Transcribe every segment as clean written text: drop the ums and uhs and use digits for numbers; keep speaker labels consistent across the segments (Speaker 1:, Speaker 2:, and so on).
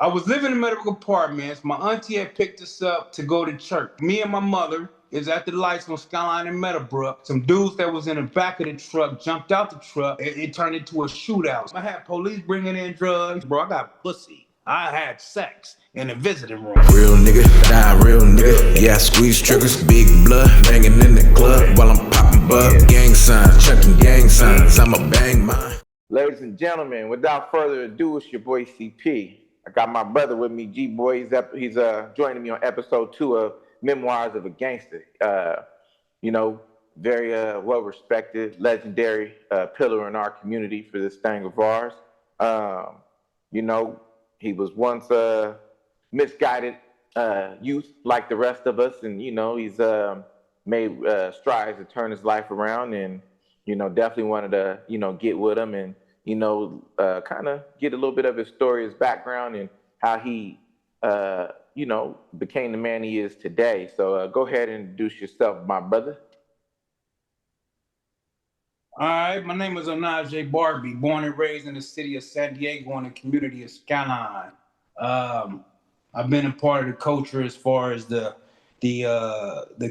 Speaker 1: I was living in medical apartments. My auntie had picked us up to go to church. Me and my mother is at the lights on Skyline and Meadowbrook. Some dudes that was in the back of the truck jumped out the truck. It turned into a shootout. I had police bringing in drugs. Bro, I got pussy. I had sex in the visiting room.
Speaker 2: Real nigga, die real nigga. Yeah, I squeeze triggers, big blood, banging in the club while I'm popping bub. Gang signs, checking gang signs. I'ma bang mine.
Speaker 3: Ladies and gentlemen, without further ado, it's your boy CP. I got my brother with me, G Boy. He's joining me on episode 2 of Memoirs of a Gangster. Very well respected, legendary pillar in our community for this thing of ours. He was once a misguided youth like the rest of us, and he's made strides to turn his life around, and definitely wanted to get with him and kind of get a little bit of his story, his background, and how he became the man he is today. So go ahead and introduce yourself, my brother.
Speaker 1: All right, my name is Onaje Barbie, born and raised in the city of San Diego in the community of Skyline. I've been a part of the culture as far as the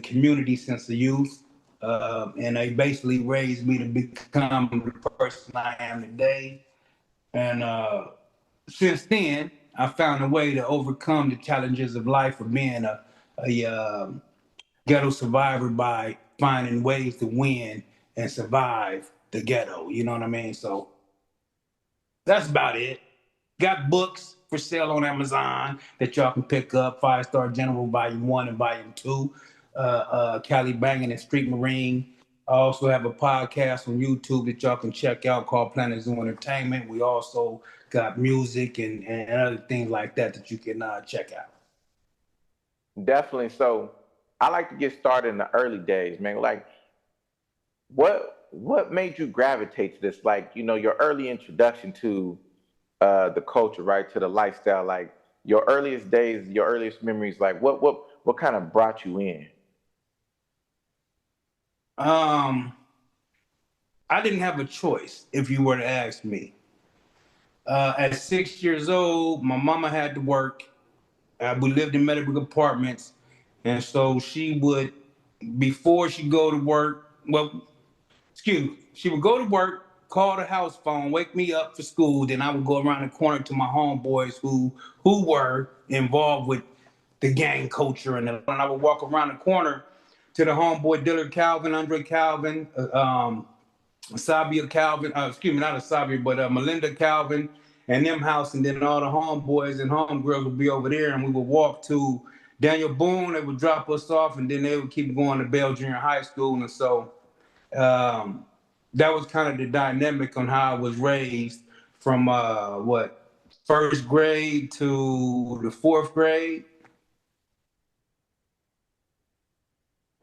Speaker 1: community since the youth, and they basically raised me to become the person I am today. And since then, I found a way to overcome the challenges of life of being a ghetto survivor by finding ways to win and survive the ghetto. You know what I mean? So that's about it. Got books for sale on Amazon that y'all can pick up. 5-Star General Volume 1 and Volume 2. Cali Bangin' and Street Marine. I also have a podcast on YouTube that y'all can check out called Planet Zoo Entertainment. We also got music and other things like that you can check out.
Speaker 3: Definitely. So I like to get started in the early days, man. Like, what made you gravitate to this? Like, your early introduction to the culture, right? To the lifestyle, like your earliest days, your earliest memories, like what kind of brought you in?
Speaker 1: I didn't have a choice if you were to ask me. At 6 years old, my mama had to work. We lived in medical apartments. And so she would, before she go to work, she would go to work, call the house phone, wake me up for school. Then I would go around the corner to my homeboys who were involved with the gang culture. And I would walk around the corner to the homeboy Dillard Calvin, Andre Calvin, Sabia Calvin, not Sabia, but Melinda Calvin and them house. And then all the homeboys and homegirls would be over there. And we would walk to Daniel Boone. They would drop us off, and then they would keep going to Bell Junior High School. And so that was kind of the dynamic on how I was raised from first grade to the fourth grade.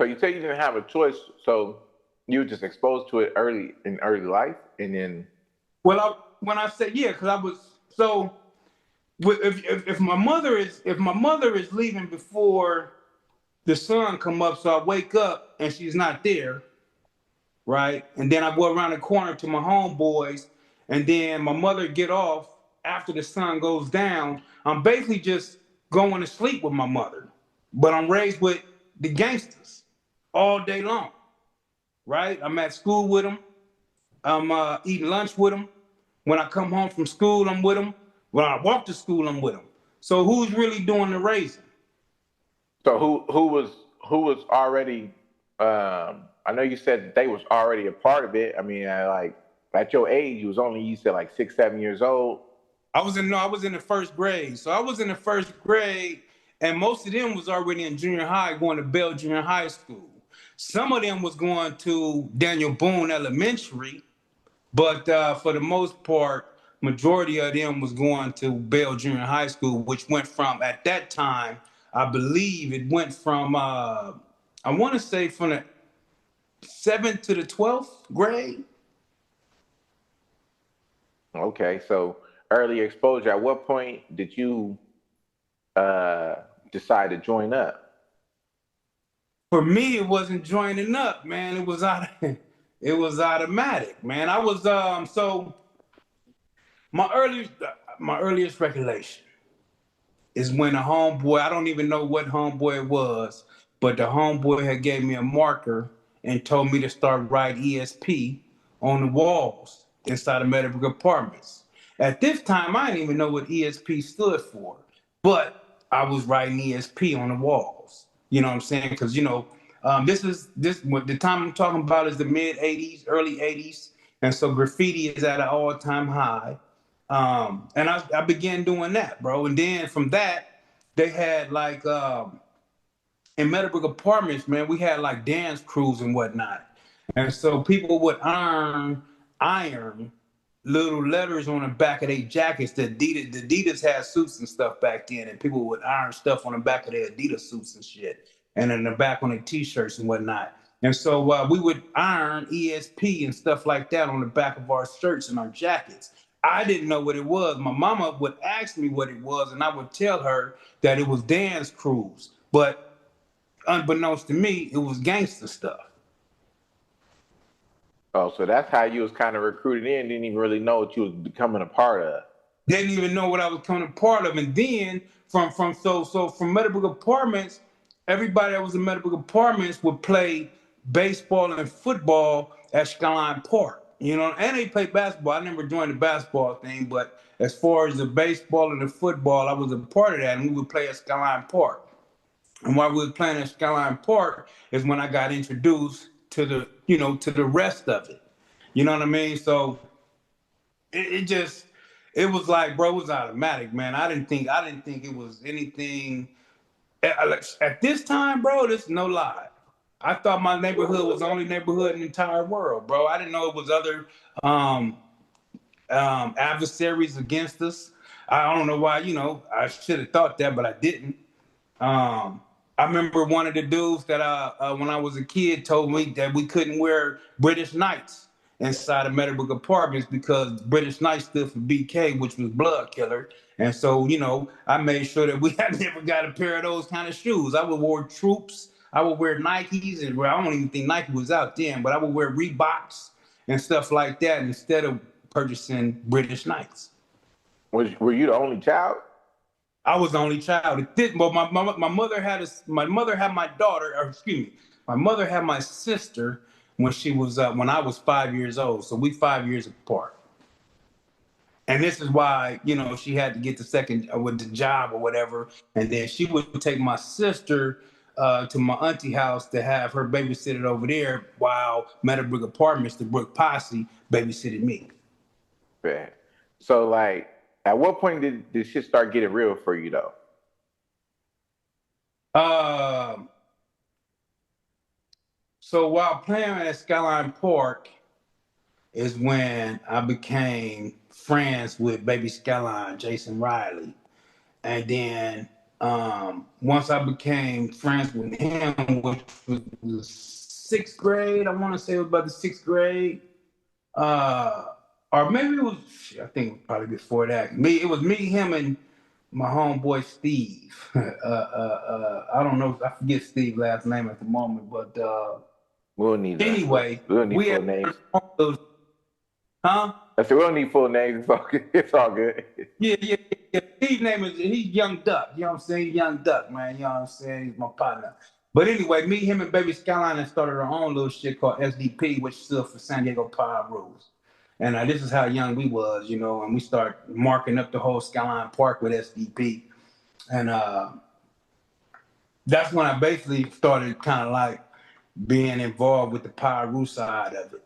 Speaker 3: So you say you didn't have a choice, so you were just exposed to it early life, and then.
Speaker 1: Well, when I say because I was so. If my mother is leaving before the sun come up, so I wake up and she's not there. Right? And then I go around the corner to my homeboys, and then my mother get off after the sun goes down. I'm basically just going to sleep with my mother, but I'm raised with the gangsters all day long, right? I'm at school with them. I'm eating lunch with them. When I come home from school, I'm with them. When I walk to school, I'm with them. So who's really doing the raising?
Speaker 3: So who was already? I know you said they was already a part of it. I mean, like at your age, you said like 6, 7 years old.
Speaker 1: I was in the first grade. So I was in the first grade, and most of them was already in junior high, going to Bell Junior High School. Some of them was going to Daniel Boone Elementary, but for the most part, majority of them was going to Bell Junior High School, which went from, at that time, I believe it went from, I want to say from the 7th to the 12th grade.
Speaker 3: Okay, so early exposure. At what point did you decide to join up?
Speaker 1: For me, it wasn't joining up, man. It was automatic, man. I was so my earliest recollection. is when a homeboy, I don't even know what homeboy it was, but the homeboy had gave me a marker and told me to start writing ESP on the walls inside of Meadowbrook Apartments. At this time, I didn't even know what ESP stood for, but I was writing ESP on the walls. You know what I'm saying? Because what the time I'm talking about is the mid '80s, early '80s, and so graffiti is at an all-time high. And I began doing that, bro. And then from that, they had like in Meadowbrook Apartments, man, we had like dance crews and whatnot. And so people would iron little letters on the back of their jackets. The Adidas had suits and stuff back then, and people would iron stuff on the back of their Adidas suits and shit, and in the back on their t-shirts and whatnot. And so we would iron ESP and stuff like that on the back of our shirts and our jackets. I didn't know what it was. My mama would ask me what it was, and I would tell her that it was dance crews. But unbeknownst to me, it was gangster stuff.
Speaker 3: Oh, so that's how you was kind of recruited in. Didn't even really know what you was becoming a part of.
Speaker 1: Didn't even know what I was becoming a part of. And then from Meadowbrook Apartments, everybody that was in Meadowbrook Apartments would play baseball and football at Skyline Park. You know, and they played basketball. I never joined the basketball thing, but as far as the baseball and the football, I was a part of that, and we would play at Skyline Park. And while we were playing at Skyline Park is when I got introduced to the rest of it. You know what I mean? So it was like, bro, it was automatic, man. I didn't think it was anything at this time, bro. This is no lie. I thought my neighborhood was the only neighborhood in the entire world, bro. I didn't know it was other adversaries against us. I don't know why, I should have thought that, but I didn't. I remember one of the dudes that when I was a kid told me that we couldn't wear British Knights inside of Meadowbrook Apartments because British Knights stood for BK, which was blood killer. And so, I made sure that I never got a pair of those kind of shoes. I would wear Troops. I would wear Nikes, and I don't even think Nike was out then, but I would wear Reeboks and stuff like that instead of purchasing British Knights.
Speaker 3: Were you the only child?
Speaker 1: I was the only child. Well, my mother had my daughter, or excuse me, my mother had my sister when I was 5 years old. So we 5 years apart. And this is why, she had to get the second with the job or whatever. And then she would take my sister to my auntie house to have her babysitted over there while Meadowbrook Apartments, the Brook Posse, babysitted me.
Speaker 3: Yeah. So like, at what point did shit start getting real for you though?
Speaker 1: So while playing at Skyline Park is when I became friends with Baby Skyline, Jason Riley. And then once I became friends with him, which was the sixth grade, I want to say it was about the sixth grade. Or maybe it was, I think probably before that. It was me, him, and my homeboy Steve. I don't know, I forget Steve's last name at the moment, but
Speaker 3: we'll need
Speaker 1: anyway,
Speaker 3: full names.
Speaker 1: Huh?
Speaker 3: I said we don't need full names. It's all good.
Speaker 1: Yeah. Steve's name he's Young Duck. You know what I'm saying? Young Duck, man. You know what I'm saying? He's my partner. But anyway, me, him, and Baby Skyline have started our own little shit called SDP, which stood for San Diego Power Rules. And this is how young we was, and we start marking up the whole Skyline Park with SDP. And that's when I basically started kind of like being involved with the Pyru side of it.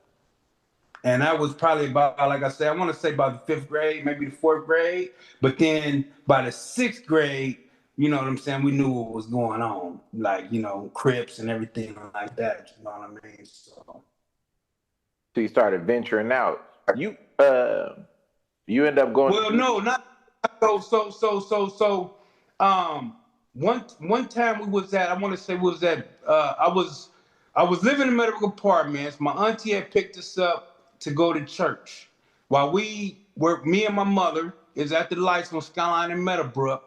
Speaker 1: And that was probably about, like I said, I want to say about the fifth grade, maybe the fourth grade. But then by the sixth grade, you know what I'm saying, we knew what was going on. Like, Crips and everything like that, you know what I mean? So
Speaker 3: you started venturing out. You end up going.
Speaker 1: Well, no, not so. One time we was at. I want to say was that I was living in Meadowbrook Apartments. My auntie had picked us up to go to church. While me and my mother is at the lights on Skyline in Meadowbrook.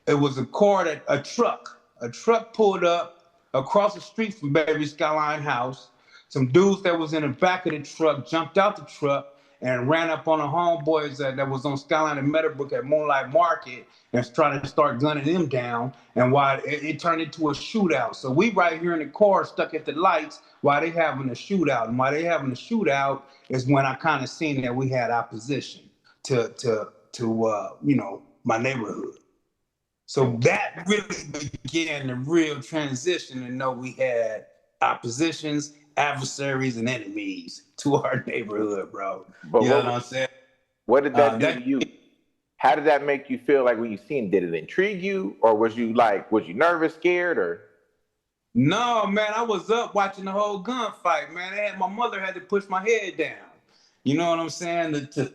Speaker 1: It was a truck pulled up across the street from Baby Skyline house. Some dudes that was in the back of the truck jumped out the truck and ran up on the homeboys that was on Skyline and Meadowbrook at Moonlight Market and trying to start gunning them down. And while it turned into a shootout. So we right here in the car stuck at the lights while they having a shootout. And while they having a shootout is when I kind of seen that we had opposition to my neighborhood. So that really began the real transition to know we had oppositions, adversaries, and enemies to our neighborhood, bro.
Speaker 3: But
Speaker 1: you know what I'm saying?
Speaker 3: What did that do to you? How did that make you feel like when you seen it? Did it intrigue you, or was you nervous, scared, or?
Speaker 1: No, man, I was up watching the whole gunfight, man. My mother had to push my head down. You know what I'm saying? To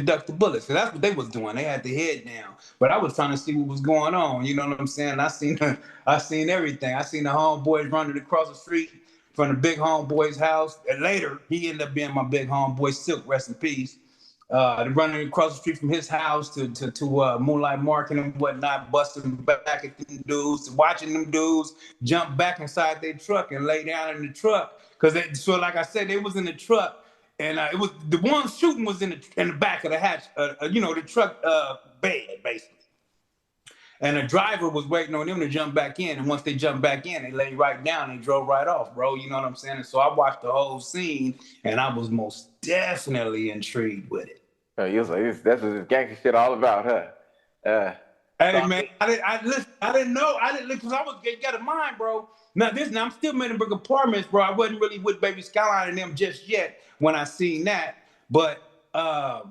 Speaker 1: duck the bullets. So that's what they was doing. They had their head down. But I was trying to see what was going on. You know what I'm saying? I seen everything. I seen the homeboys running across the street from the big homeboy's house. And later, he ended up being my big homeboy, Silk, rest in peace. Running across the street from his house to Moonlight Market and whatnot, busting back at them dudes, watching them dudes jump back inside their truck and lay down in the truck. So like I said, they was in the truck. And it was the one shooting was in the back of the hatch, the truck bed, basically. And the driver was waiting on them to jump back in. And once they jumped back in, they laid right down and drove right off, bro. You know what I'm saying? And so I watched the whole scene, and I was most definitely intrigued with it.
Speaker 3: You was like, that's what this gangster shit all about, huh?
Speaker 1: Hey, man, I didn't know. I didn't because I was got in mind, bro. Now I'm still Meadowbrook Apartments, bro. I wasn't really with Baby Skyline and them just yet when I seen that. But I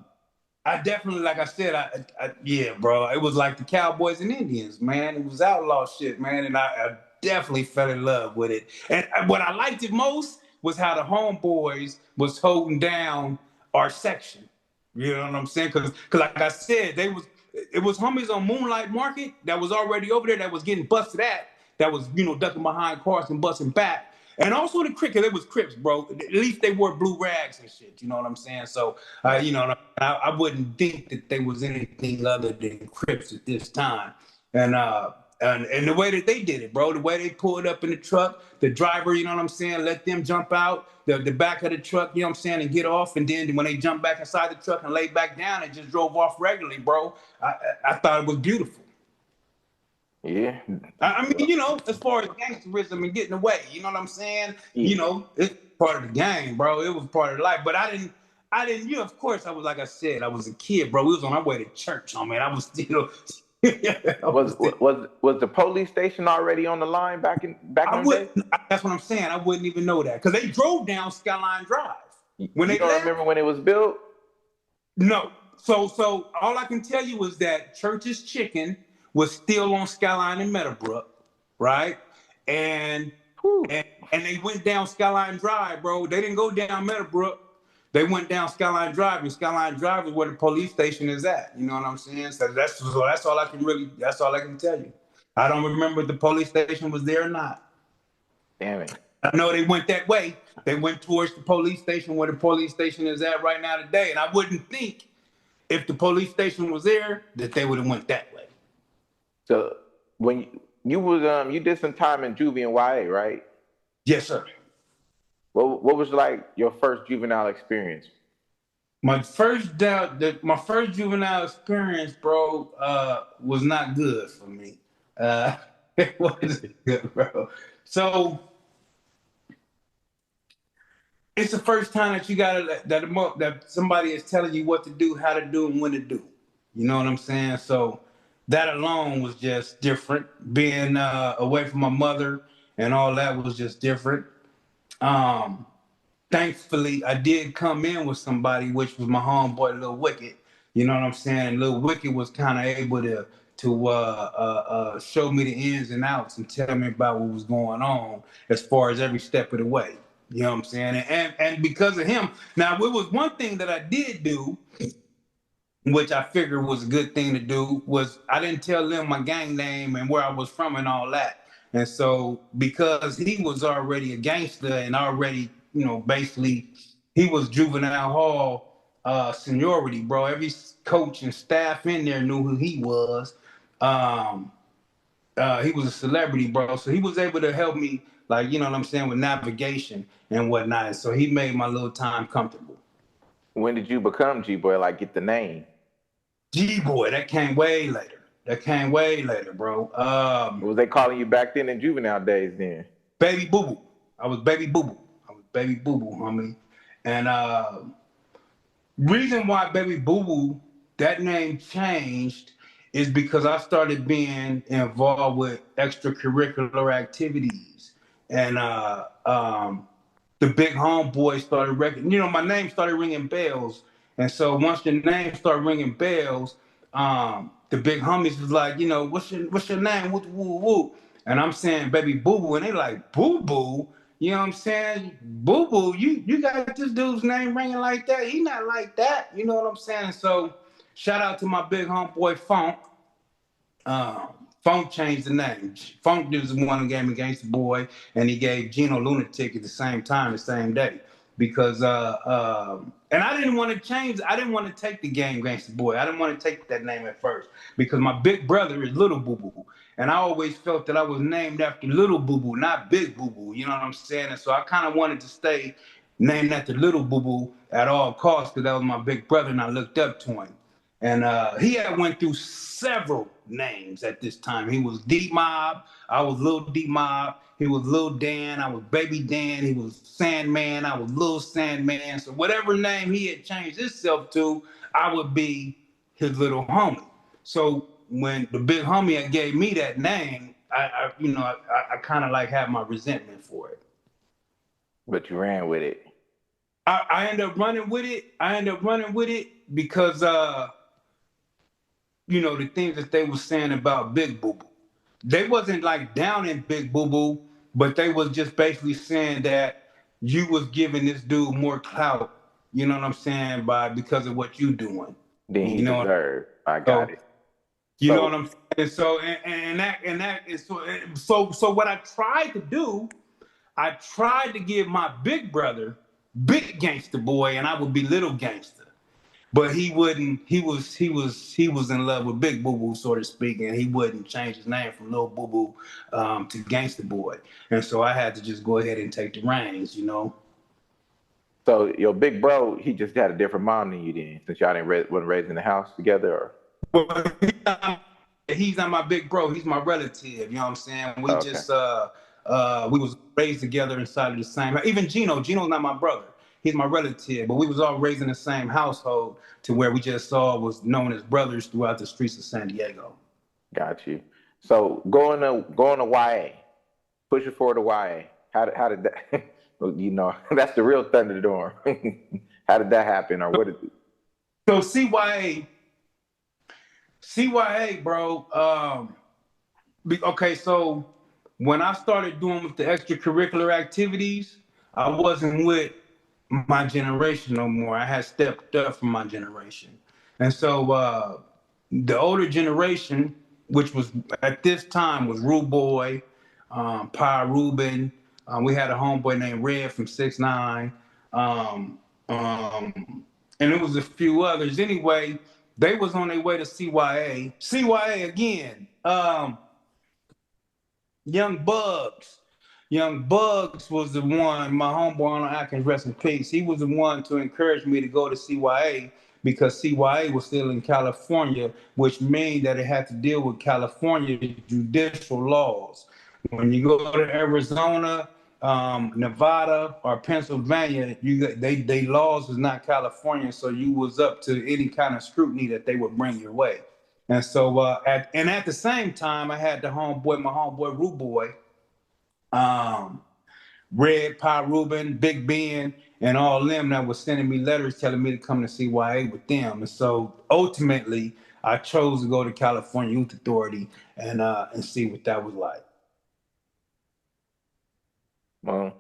Speaker 1: definitely, like I said, yeah, bro. It was like the Cowboys and Indians, man. It was outlaw shit, man. And I definitely fell in love with it. And what I liked it most was how the homeboys was holding down our section. You know what I'm saying? Because like I said, it was homies on Moonlight Market that was already over there that was getting busted at, that was, ducking behind cars and busting back. And also the Crips, it was Crips, bro. At least they wore blue rags and shit, you know what I'm saying? So, I wouldn't think that they was anything other than Crips at this time. And the way that they did it, bro, the way they pulled up in the truck, the driver, you know what I'm saying, let them jump out the back of the truck, you know what I'm saying, and get off. And then when they jumped back inside the truck and laid back down and just drove off regularly, bro, I thought it was beautiful.
Speaker 3: Yeah.
Speaker 1: I mean, as far as gangsterism and getting away, you know what I'm saying? Yeah. It's part of the game, bro. It was part of life. But I didn't, of course, I was, like I said, I was a kid, bro. We was on our way to church, man. I was still...
Speaker 3: was the police station already on the line back in the day?
Speaker 1: That's what I'm saying. I wouldn't even know that because they drove down Skyline Drive when
Speaker 3: you don't remember when it was built?
Speaker 1: No. So all I can tell you is that Church's Chicken was still on Skyline and Meadowbrook, right? And they went down Skyline Drive, bro. They didn't go down Meadowbrook. They went down Skyline Drive, and Skyline Drive is where the police station is at. You know what I'm saying? So that's all I can tell you. I don't remember if the police station was there or not.
Speaker 3: Damn it.
Speaker 1: I know they went that way. They went towards the police station where the police station is at right now today. And I wouldn't think if the police station was there that they would have went that way.
Speaker 3: So when you did some time in juvie and YA, right?
Speaker 1: Yes, sir.
Speaker 3: What was like your first juvenile experience?
Speaker 1: My first juvenile experience, bro, was not good for me. It wasn't good, bro. So it's the first time that you that somebody is telling you what to do, how to do, and when to do. You know what I'm saying? So that alone was just different. Being away from my mother and all that was just different. Thankfully, I did come in with somebody, which was my homeboy, Lil Wicked. You know what I'm saying? Lil Wicked was kind of able to show me the ins and outs and tell me about what was going on as far as every step of the way. You know what I'm saying? And because of him, now it was one thing that I did do, which I figured was a good thing to do, was I didn't tell them my gang name and where I was from and all that. And so because he was already a gangster and already, basically he was juvenile hall seniority, bro. Every coach and staff in there knew who he was. He was a celebrity, bro. So he was able to help me like, you know what I'm saying, with navigation and whatnot. So he made my little time comfortable.
Speaker 3: When did you become G-Boy? Like, get the name?
Speaker 1: G-Boy, that came way later. That came way later, bro.
Speaker 3: What was they calling you back then in juvenile days then?
Speaker 1: Baby Boo Boo. I was Baby Boo Boo. I was Baby Boo Boo, homie. And reason why Baby Boo Boo, that name changed is because I started being involved with extracurricular activities. And the big homeboy started my name started ringing bells. And so once your name started ringing bells, the big homies was like, what's your name? Woo, woo, woo. And I'm saying Baby Boo Boo, and they like, Boo Boo? You know what I'm saying? Boo Boo, you got this dude's name ringing like that? He not like that. You know what I'm saying? So shout out to my big homeboy Funk. Funk changed the name. Funk was the one who gave me Gangsta Boi, and he gave Gino Lunatic at the same time, the same day. Because and I didn't want to change. I didn't want to take the game Gangsta Boi. I didn't want to take that name at first because my big brother is Little Boo Boo, and I always felt that I was named after Little Boo Boo, not Big Boo Boo. You know what I'm saying? And so I kind of wanted to stay named after Little Boo Boo at all costs because that was my big brother, and I looked up to him. And he had went through several names at this time. He was D Mob. I was Lil D Mob. He was Lil Dan. I was Baby Dan. He was Sandman. I was Lil Sandman. So whatever name he had changed himself to, I would be his little homie. So when the big homie had gave me that name, I kind of like had my resentment for it.
Speaker 3: But you ran with it.
Speaker 1: I ended up running with it. Because the things that they were saying about Big Boo Boo. They wasn't like down in Big Boo Boo, but they was just basically saying that you was giving this dude more clout, you know what I'm saying, because of what you doing.
Speaker 3: Then he deserved. I got it.
Speaker 1: You know what I'm saying? So and that is so what I tried to do, I tried to give my big brother Big Gangsta Boi, and I would be Little Gangsta. But he wouldn't. He was in love with Big Boo Boo, so to speak, and he wouldn't change his name from Lil Boo Boo to Gangsta Boi. And so I had to just go ahead and take the reins,
Speaker 3: So your big bro, he just had a different mom than you then, since y'all wasn't raised in the house together, or?
Speaker 1: Well, he's not my big bro. He's my relative. You know what I'm saying? We just we was raised together inside of the same. Even Gino's not my brother. He's my relative, but we was all raised in the same household to where we just all was known as brothers throughout the streets of San Diego.
Speaker 3: Got you. So going to YA, pushing forward to YA. How did that? That's the real Thunderdome. How did that happen, or what did?
Speaker 1: So CYA, bro. Okay, so when I started doing with the extracurricular activities, I wasn't with my generation no more. I had stepped up from my generation. And so the older generation, which was at this time was Rude Boy, Pa Ruben. We had a homeboy named Red from 6ix9ine. And it was a few others. Anyway, they was on their way to CYA. CYA again. Young Bugs. Young Bugs was the one, my homeboy Arnold Atkins, rest in peace. He was the one to encourage me to go to CYA because CYA was still in California, which means that it had to deal with California judicial laws. When you go to Arizona, Nevada, or Pennsylvania, they laws is not California, so you was up to any kind of scrutiny that they would bring your way. And so, at the same time, I had my homeboy Rude Boy, Red, Pa Ruben, Big Ben, and all them that was sending me letters telling me to come to CYA with them. And so ultimately, I chose to go to California Youth Authority and see what that was like.
Speaker 3: Well,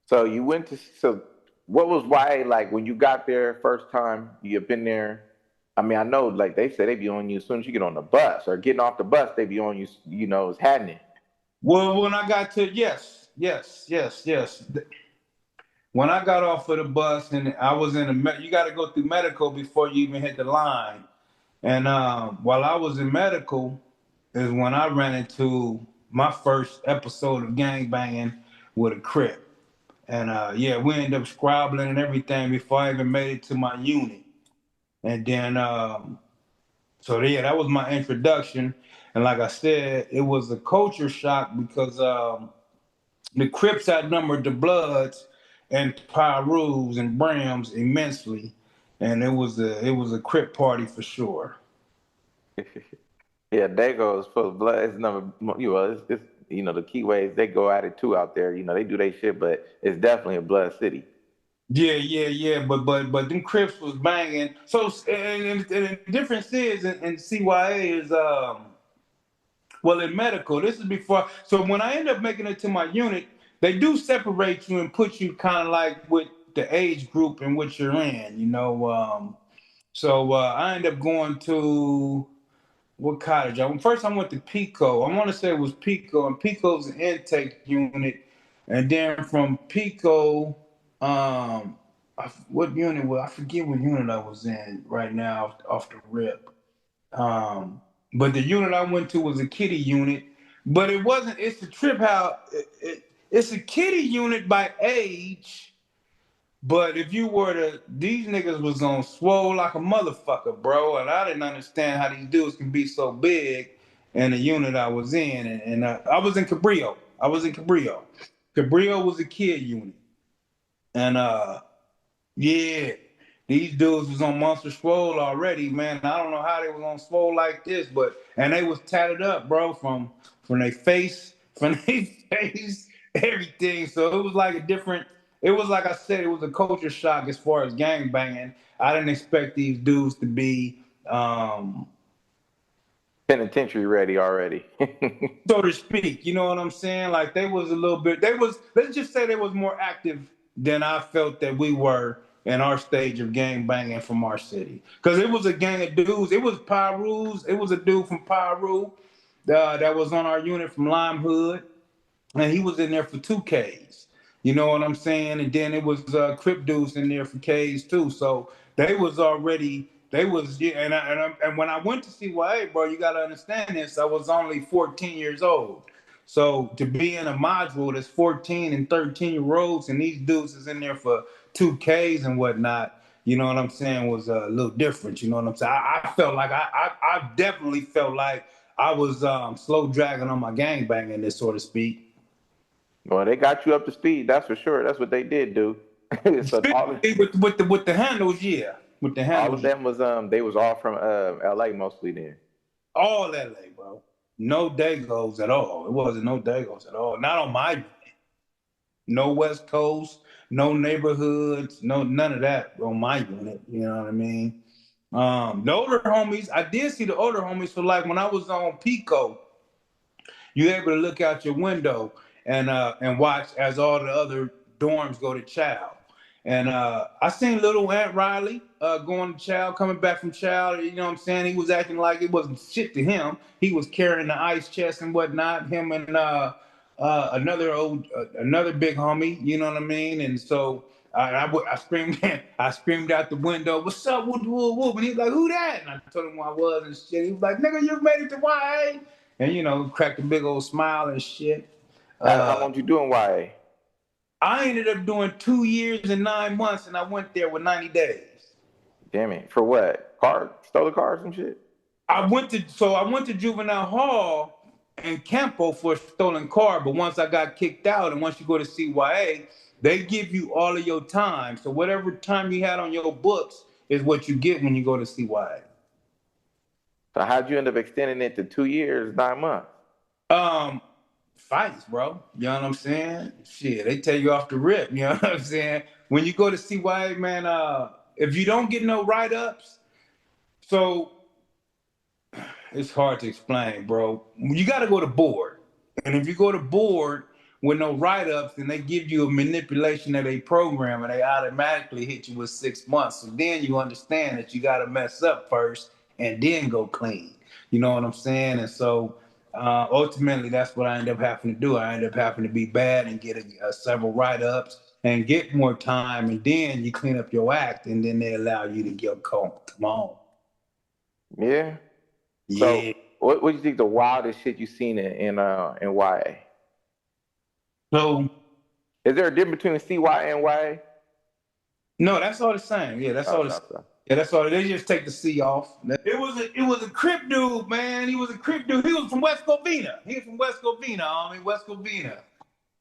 Speaker 3: so you went to, so what was YA like when you got there first time? You've been there. I mean, I know, like they say, they be on you as soon as you get on the bus or getting off the bus, they be on you, it's happening.
Speaker 1: Well, when I got to, yes. When I got off of the bus and I was you got to go through medical before you even hit the line. And while I was in medical is when I ran into my first episode of gangbanging with a Crip. And yeah, we ended up squabbling and everything before I even made it to my unit. And then, so yeah, that was my introduction. And like I said, it was a culture shock because the Crips outnumbered the Bloods and Pyrus and Brams immensely, and it was a Crip party for sure.
Speaker 3: Yeah, Dago is full of blood. It's number, it's the key ways they go at it too out there. They do their shit, but it's definitely a blood city.
Speaker 1: Yeah, yeah, yeah. But them Crips was banging. So and the difference is in CYA is well in medical. This is before. So when I end up making it to my unit, they do separate you and put you kind of like with the age group in which you're in. So I end up going to what cottage? First, I went to Pico. I want to say it was Pico, and Pico's an intake unit. And then from Pico, what unit was I forget what unit I was in right now off the rip. But the unit I went to was a kitty unit, but it wasn't. It's a trip how it's a kitty unit by age. But if you were to, these niggas was on swole like a motherfucker, bro. And I didn't understand how these dudes can be so big in the unit I was in. And I was in Cabrillo. I was in Cabrillo. Cabrillo was a kid unit. And yeah, these dudes was on Monster Swole already, man. I don't know how they was on Swole like this, and they was tatted up, bro, from their face, everything. So it was like a different. It was like I said, it was a culture shock as far as gang banging. I didn't expect these dudes to be,
Speaker 3: Penitentiary ready already.
Speaker 1: so to speak. You know what I'm saying? Like they was a little bit. They was. Let's just say they was more active than I felt that we were in our stage of gang banging from our city. Because it was a gang of dudes. It was Pyrus. It was a dude from Pyru that was on our unit from Lime Hood, and he was in there for 2Ks. You know what I'm saying? And then it was Crip dudes in there for Ks too. So they was already they was yeah. And when I went to CYA, bro, you gotta understand this. I was only 14 years old. So to be in a module that's 14 and 13-year-olds, and these dudes is in there for 2Ks and whatnot. You know what I'm saying? Was a little different. You know what I'm saying? I felt like I definitely felt like I was slow dragging on my gang banging, this so to speak.
Speaker 3: Well, they got you up to speed, that's for sure. That's what they did do. So
Speaker 1: With the handles, yeah. With the
Speaker 3: all
Speaker 1: handles,
Speaker 3: of
Speaker 1: yeah.
Speaker 3: them was they was all from LA mostly then.
Speaker 1: All LA, bro. No Dagos at all. It wasn't no Dagos at all. Not on my unit. No West Coast, no neighborhoods, no none of that on my unit. You know what I mean? The older homies, I did see the older homies. So like when I was on Pico, you're able to look out your window and watch as all the other dorms go to Chow. And I seen little Aunt Riley going to Chow, coming back from Chow. You know what I'm saying? He was acting like it wasn't shit to him. He was carrying the ice chest and whatnot. Him and another big homie. You know what I mean? And so I screamed, I screamed out the window, "What's up, whoop whoop whoop?" And he's like, "Who that?" And I told him who I was and shit. He was like, "Nigga, you made it to YA." And cracked a big old smile and shit.
Speaker 3: How long you doing YA?
Speaker 1: I ended up doing 2 years and 9 months, and I went there with 90 days.
Speaker 3: Damn it. For what? Stolen cars and shit?
Speaker 1: I went to juvenile hall in Campo for a stolen car, but once I got kicked out, and once you go to CYA, they give you all of your time. So whatever time you had on your books is what you get when you go to CYA.
Speaker 3: So how'd you end up extending it to 2 years, 9 months?
Speaker 1: Um, Fights, bro. You know what I'm saying? Shit, they tell you off the rip. You know what I'm saying? When you go to CYA, man, if you don't get no write-ups, so it's hard to explain, bro. You got to go to board. And if you go to board with no write-ups, then they give you a manipulation of a program and they automatically hit you with 6 months. So then you understand that you got to mess up first and then go clean. You know what I'm saying? And so ultimately, that's what I end up having to do. I end up having to be bad and get several write-ups and get more time. And then you clean up your act and then they allow you to go come on.
Speaker 3: Yeah. So
Speaker 1: Yeah.
Speaker 3: what do you think the wildest shit you seen in YA?
Speaker 1: So
Speaker 3: Is there a difference between CY and YA?
Speaker 1: No, that's all the same. Yeah, that's
Speaker 3: Oh,
Speaker 1: all the
Speaker 3: so,
Speaker 1: same.
Speaker 3: so.
Speaker 1: Yeah, that's all. They just take the C off. It was a Crip dude, man. He was a Crip dude. He was from West Covina. He was from West Covina. West Covina.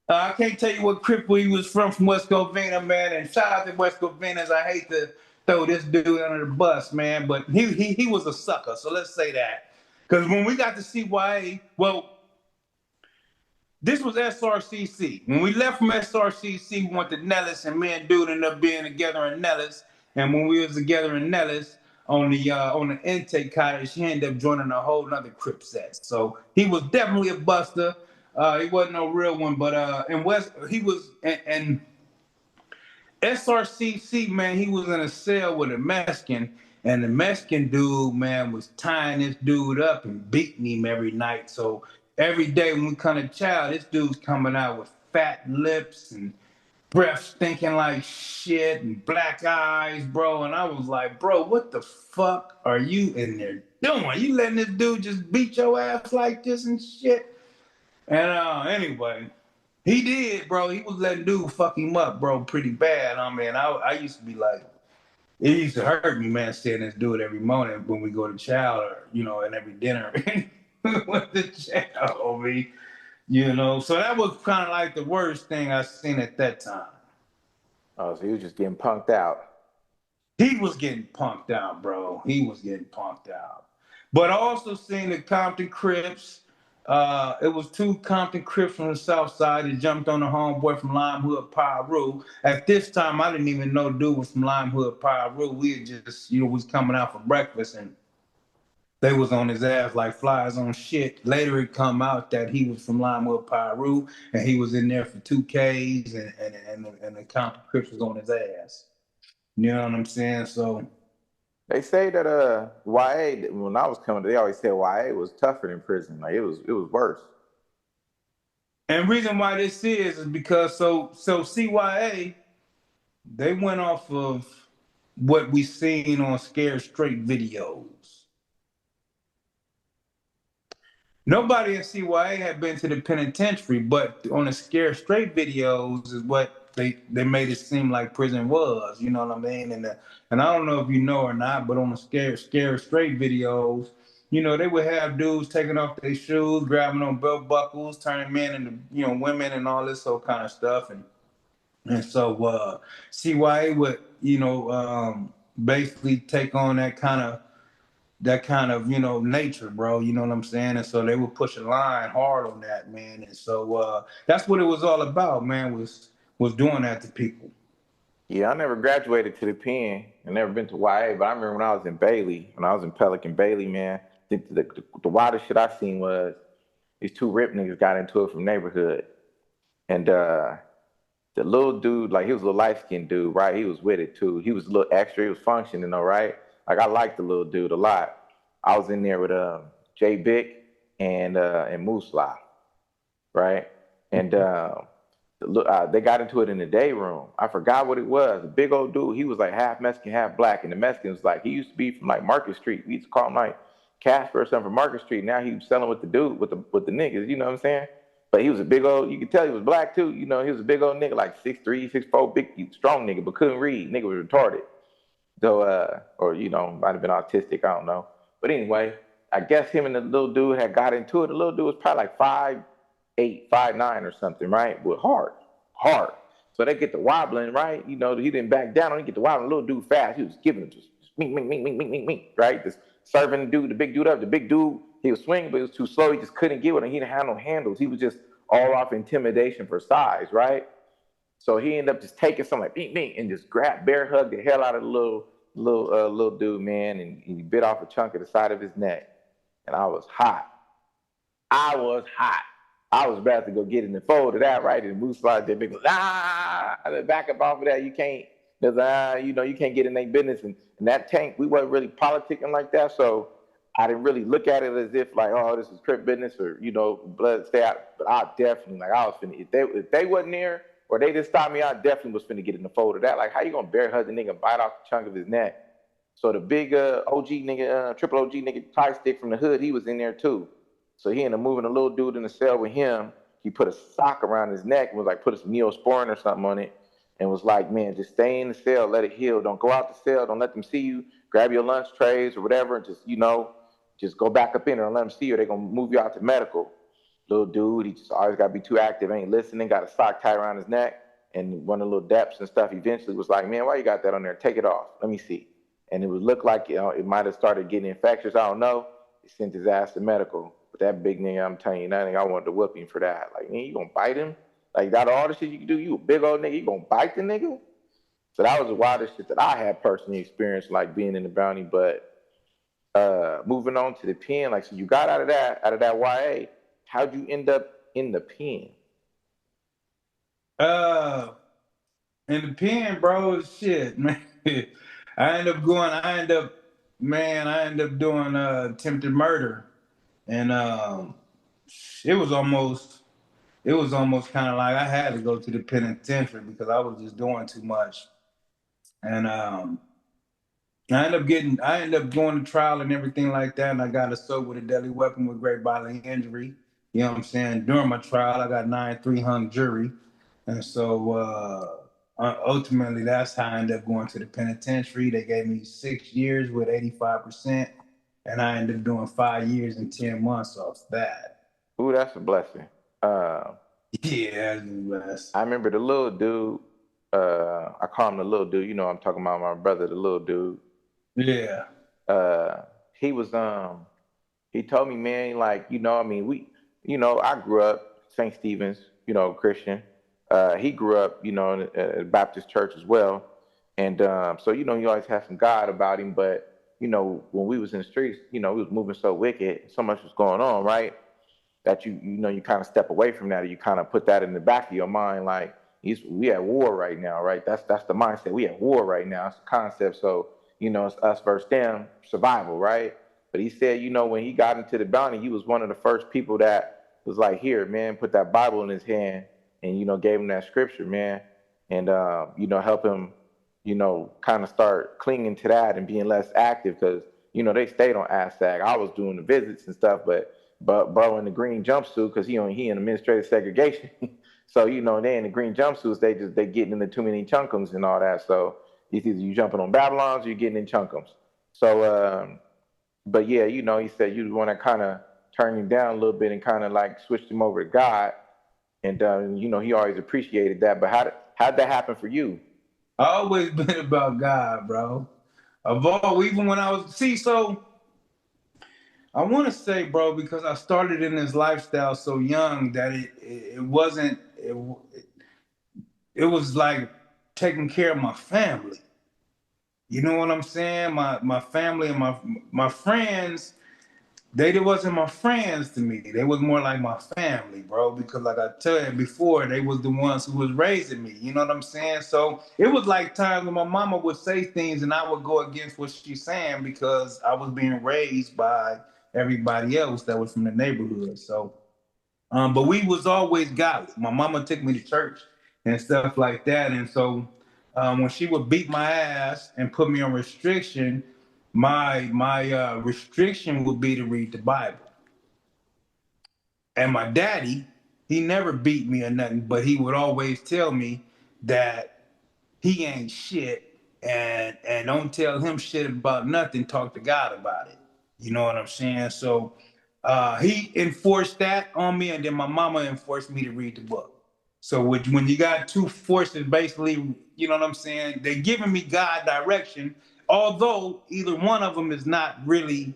Speaker 1: I can't tell you what Crip he was from West Covina, man. And shout out to West Covinas. I hate to throw this dude under the bus, man, but he was a sucker. So let's say that. Because when we got to CYA, well, this was SRCC. When we left from SRCC, we went to Nellis, and me and dude ended up being together in Nellis. And when we was together in Nellis on the intake cottage, he ended up joining a whole nother Crip set. So he was definitely a buster. He wasn't no real one, but in West he was and SRCC, man, he was in a cell with a Mexican, and the Mexican dude, man, was tying this dude up and beating him every night. So every day when we come to chow, this dude's coming out with fat lips and breath stinking like shit and black eyes, bro. And I was like, bro, what the fuck are you in there doing? You letting this dude just beat your ass like this and shit? And anyway, he did, bro. He was letting dude fuck him up, bro, pretty bad. I used to be like, it used to hurt me, man, seeing this dude every morning when we go to chow, or, and every dinner. We went to chow, me, So that was kind of like the worst thing I seen at that time.
Speaker 3: Oh, so he was just getting punked out.
Speaker 1: He was getting punked out, bro. He was getting punked out. But I also seen the Compton Crips. It was two Compton Crips from the South Side that jumped on the homeboy from Lime Hood, Piru. At this time, I didn't even know dude was from Lime Hood, Piru. We had just, was coming out for breakfast, and they was on his ass like flies on shit. Later, it come out that he was from Lime Hood, Piru, and he was in there for 2Ks, and the Compton Crips was on his ass. You know what I'm saying? So
Speaker 3: They say that YA, when I was coming, they always said YA was tougher than prison. Like it was worse.
Speaker 1: and reason why this is because so CYA, they went off of what we seen on Scared Straight videos. Nobody in CYA had been to the penitentiary, but on the Scared Straight videos is what they made it seem like prison was. You know what I mean? And I don't know if you know or not, but on the Scared Straight videos, they would have dudes taking off their shoes, grabbing on belt buckles, turning men into women and all this sort of kind of stuff. And so CYA would basically take on that kind of nature, bro. You know what I'm saying? And so they would push a line hard on that, man. And so that's what it was all about, man. Was doing that to people.
Speaker 3: Yeah, I never graduated to the pen. I never been to YA, but I remember when I was in Bailey, when I was in Pelican Bailey, man. The wildest shit I seen was these two rip niggas got into it from neighborhood, and the little dude, like he was a little light skinned dude, right? He was with it too. He was a little extra. He was functioning, though, right? Like I liked the little dude a lot. I was in there with Jay Bick and Moose Law, right? And they got into it in the day room. I forgot what it was. A big old dude. He was like half Mexican, half black. And the Mexican was like, he used to be from like Market Street. We used to call him like Casper or something from Market Street. Now he was selling with the dude, with the niggas, you know what I'm saying? But he was a big old, you could tell he was black too. He was a big old nigga, like 6'3", 6'4", big, strong nigga, but couldn't read. Nigga was retarded. So, or, might have been autistic, I don't know. But anyway, I guess him and the little dude had got into it. The little dude was probably like 5'8", 5'9" or something, right? But hard. So they get the wobbling, right? He didn't back down. He get the wobbling. The little dude fast. He was giving him just me, right? Just serving the dude, the big dude up. The big dude, he was swinging, but he was too slow. He just couldn't get with him. He didn't have no handles. He was just all off intimidation for size, right? So he ended up just taking something like me, and just bear hugged the hell out of the little dude, man, and he bit off a chunk of the side of his neck. And I was hot. I was about to go get in the fold of that, right? And Moose Slide that big, back up off of that. You can't, you can't get in their business. And that tank, we wasn't really politicking like that. So I didn't really look at it as if like, oh, this is Crip business or, blood stay out. But I definitely, like, I was finna, if they wasn't there or they just stopped me, I definitely was finna get in the fold of that. Like, how you gonna bear hug the nigga and bite off the chunk of his neck? So the big OG nigga, triple OG nigga, tie stick from the hood, he was in there too. So he ended up moving a little dude in the cell with him. he put a sock around his neck and was like, put a Neosporin or something on it, and was like, man, just stay in the cell, let it heal. Don't go out the cell. Don't let them see you. Grab your lunch trays or whatever, and just, just go back up in there and let them see you. They're going to move you out to medical. Little dude, he just always got to be too active, ain't listening, got a sock tied around his neck, and one of the little depths and stuff eventually was like, man, why you got that on there? Take it off. Let me see. And it would look like, it might have started getting infectious. I don't know. He sent his ass to medical. But that big nigga, I'm telling you, that nigga, I wanted to whoop him for that. Like, man, you going to bite him? Like, out of all the shit you can do, you a big old nigga, you going to bite the nigga? So that was the wildest shit that I had personally experienced, like being in the bounty. But moving on to the pen, like, so you got out of that YA, how'd you end up in the pen?
Speaker 1: In the pen, bro, shit, man. I end up doing attempted murder. And it was almost kind of like I had to go to the penitentiary because I was just doing too much. And I ended up going to trial and everything like that, and I got assault with a deadly weapon with great bodily injury. You know what I'm saying? During my trial, I got 9-3 hung jury. And so ultimately, that's how I ended up going to the penitentiary. They gave me 6 years with 85%, and I ended up doing 5 years and 10 months off that.
Speaker 3: Ooh, that's a blessing.
Speaker 1: Yeah, that's a blessing.
Speaker 3: I remember the little dude, I call him the little dude. You know, I'm talking about my brother, the little dude.
Speaker 1: Yeah.
Speaker 3: He was, he told me, man, like, I mean, I grew up St. Stephen's, Christian. He grew up, in a Baptist church as well. And so, he always had some God about him. But, when we was in the streets, we was moving so wicked, so much was going on, right? That you kind of step away from that, or you kind of put that in the back of your mind, like, we at war right now, right? That's the mindset. We at war right now. It's the concept. So, it's us versus them, survival, right? But he said, when he got into the bounty, he was one of the first people that was like, here, man, put that Bible in his hand and, gave him that scripture, man. And, help him, kind of start clinging to that and being less active because, they stayed on ASAC. I was doing the visits and stuff, but bro in the green jumpsuit, because he in administrative segregation. So, they in the green jumpsuits, they getting into too many chunkums and all that. So it's either you jumping on Babylons or you getting in chunkums. So, but yeah, he said you want to kind of turn him down a little bit and kind of like switched him over to God. And, he always appreciated that. But how'd that happen for you?
Speaker 1: I always been about God, bro. Even when I was, so I want to say, bro, because I started in this lifestyle so young that it was like taking care of my family. You know what I'm saying? My family and my friends, they wasn't my friends to me. They was more like my family, bro, because like I told you before, they was the ones who was raising me. You know what I'm saying? So it was like times when my mama would say things and I would go against what she's saying because I was being raised by everybody else that was from the neighborhood. So, but we was always godly. My mama took me to church and stuff like that. And so when she would beat my ass and put me on restriction, my restriction would be to read the Bible. And my daddy, he never beat me or nothing, but he would always tell me that he ain't shit and don't tell him shit about nothing, talk to God about it. You know what I'm saying? So he enforced that on me, and then my mama enforced me to read the book. So when you got two forces, basically, you know what I'm saying? They're giving me God direction, although either one of them is not really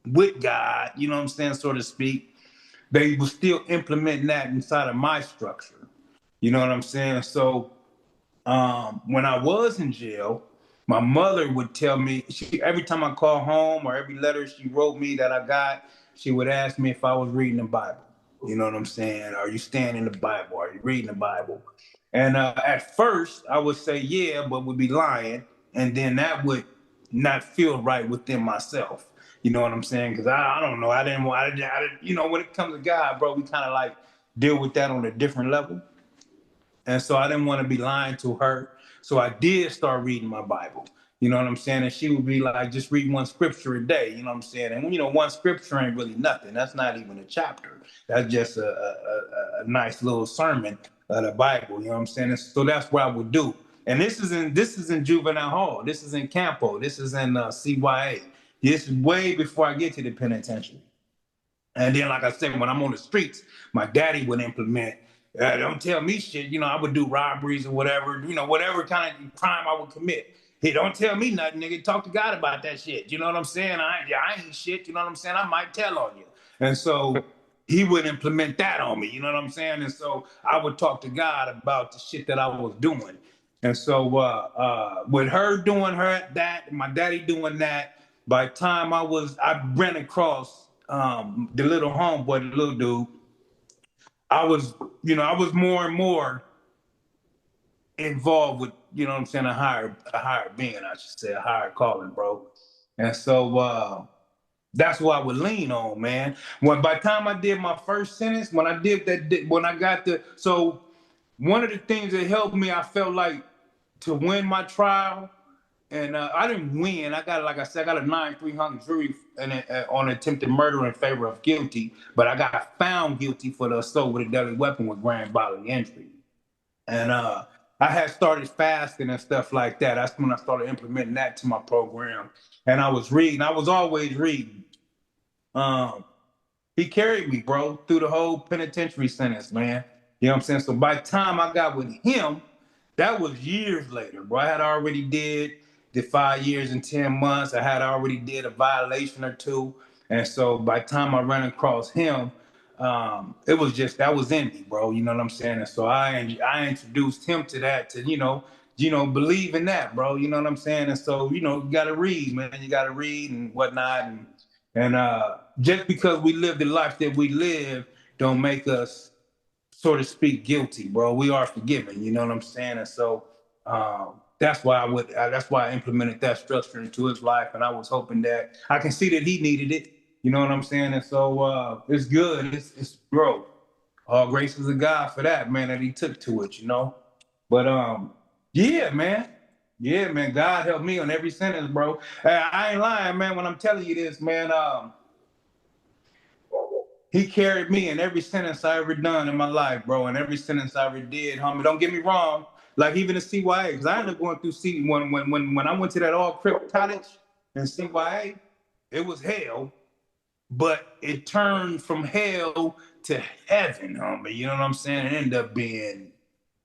Speaker 1: with God, you know what I'm saying, so to speak. They will still implement that inside of my structure. You know what I'm saying? So when I was in jail, my mother would tell me, every time I call home or every letter she wrote me that I got, she would ask me if I was reading the Bible. You know what I'm saying? Are you staying in the Bible? Are you reading the Bible? And at first, I would say yeah, but would be lying. And then that would not feel right within myself. You know what I'm saying? Because I don't know. I didn't, when it comes to God, bro, we kind of like deal with that on a different level. And so I didn't want to be lying to her. So I did start reading my Bible. You know what I'm saying? And she would be like, just read one scripture a day. You know what I'm saying? And, one scripture ain't really nothing. That's not even a chapter. That's just a nice little sermon of the Bible. You know what I'm saying? And so that's what I would do. And this is in juvenile hall. This is in Campo. This is in CYA. This is way before I get to the penitentiary. And then, like I said, when I'm on the streets, my daddy would implement. Don't tell me shit. You know, I would do robberies or whatever. You know, whatever kind of crime I would commit. He don't tell me nothing, nigga. Talk to God about that shit. You know what I'm saying? I ain't shit. You know what I'm saying? I might tell on you. And so he would implement that on me. You know what I'm saying? And so I would talk to God about the shit that I was doing. And so with her doing that, my daddy doing that, by the time I ran across the little homeboy, the little dude, I was more and more involved with, you know what I'm saying, a higher being, I should say, a higher calling, bro. And so that's what I would lean on, man. By the time I did my first sentence, one of the things that helped me, I felt like, to win my trial, and I didn't win. I got, like I said, I got a 9-3 jury on attempted murder in favor of guilty, but I got found guilty for the assault with a deadly weapon with grand bodily injury. And I had started fasting and stuff like that. That's when I started implementing that to my program. And I was reading. I was always reading. He carried me, bro, through the whole penitentiary sentence, man. You know what I'm saying? So by the time I got with him, that was years later, bro. I had already did the 5 years and 10 months. I had already did a violation or two. And so by the time I ran across him, it was just, that was in me, bro. You know what I'm saying? And so I introduced him to that, to, believe in that, bro. You know what I'm saying? And so, you got to read, man. You got to read and whatnot. And just because we live the life that we live don't make us, so to speak, guilty, bro. We are forgiven. You know what I'm saying? And so that's why I implemented that structure into his life. And I was hoping that I can see that he needed it. You know what I'm saying? And so it's good. It's growth. All graces of God for that, man, that he took to it, But yeah, man. Yeah, man. God helped me on every sentence, bro. I ain't lying, man, when I'm telling you this, man. He carried me in every sentence I ever done in my life, bro, and every sentence I ever did, homie. Don't get me wrong. Like even the CYA, because I ended up going through when I went to that all crip college in CYA, it was hell, but it turned from hell to heaven, homie. You know what I'm saying? It ended up being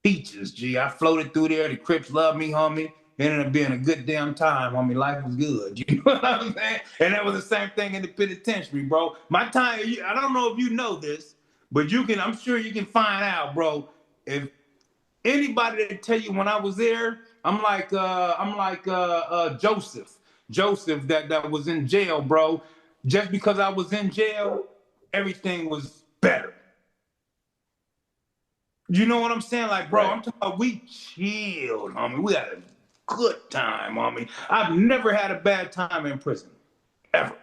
Speaker 1: peaches, G. I floated through there. The Crips loved me, homie. It ended up being a good damn time, homie. Life was good. You know what I'm saying? And that was the same thing in the penitentiary, bro. My time, I don't know if you know this, but I'm sure you can find out, bro. If anybody that tell you when I was there, I'm like Joseph. Joseph that was in jail, bro. Just because I was in jail, everything was better. You know what I'm saying? Like, bro, right. I'm talking about we chilled, homie. We had a good time, homie. I've never had a bad time in prison, ever.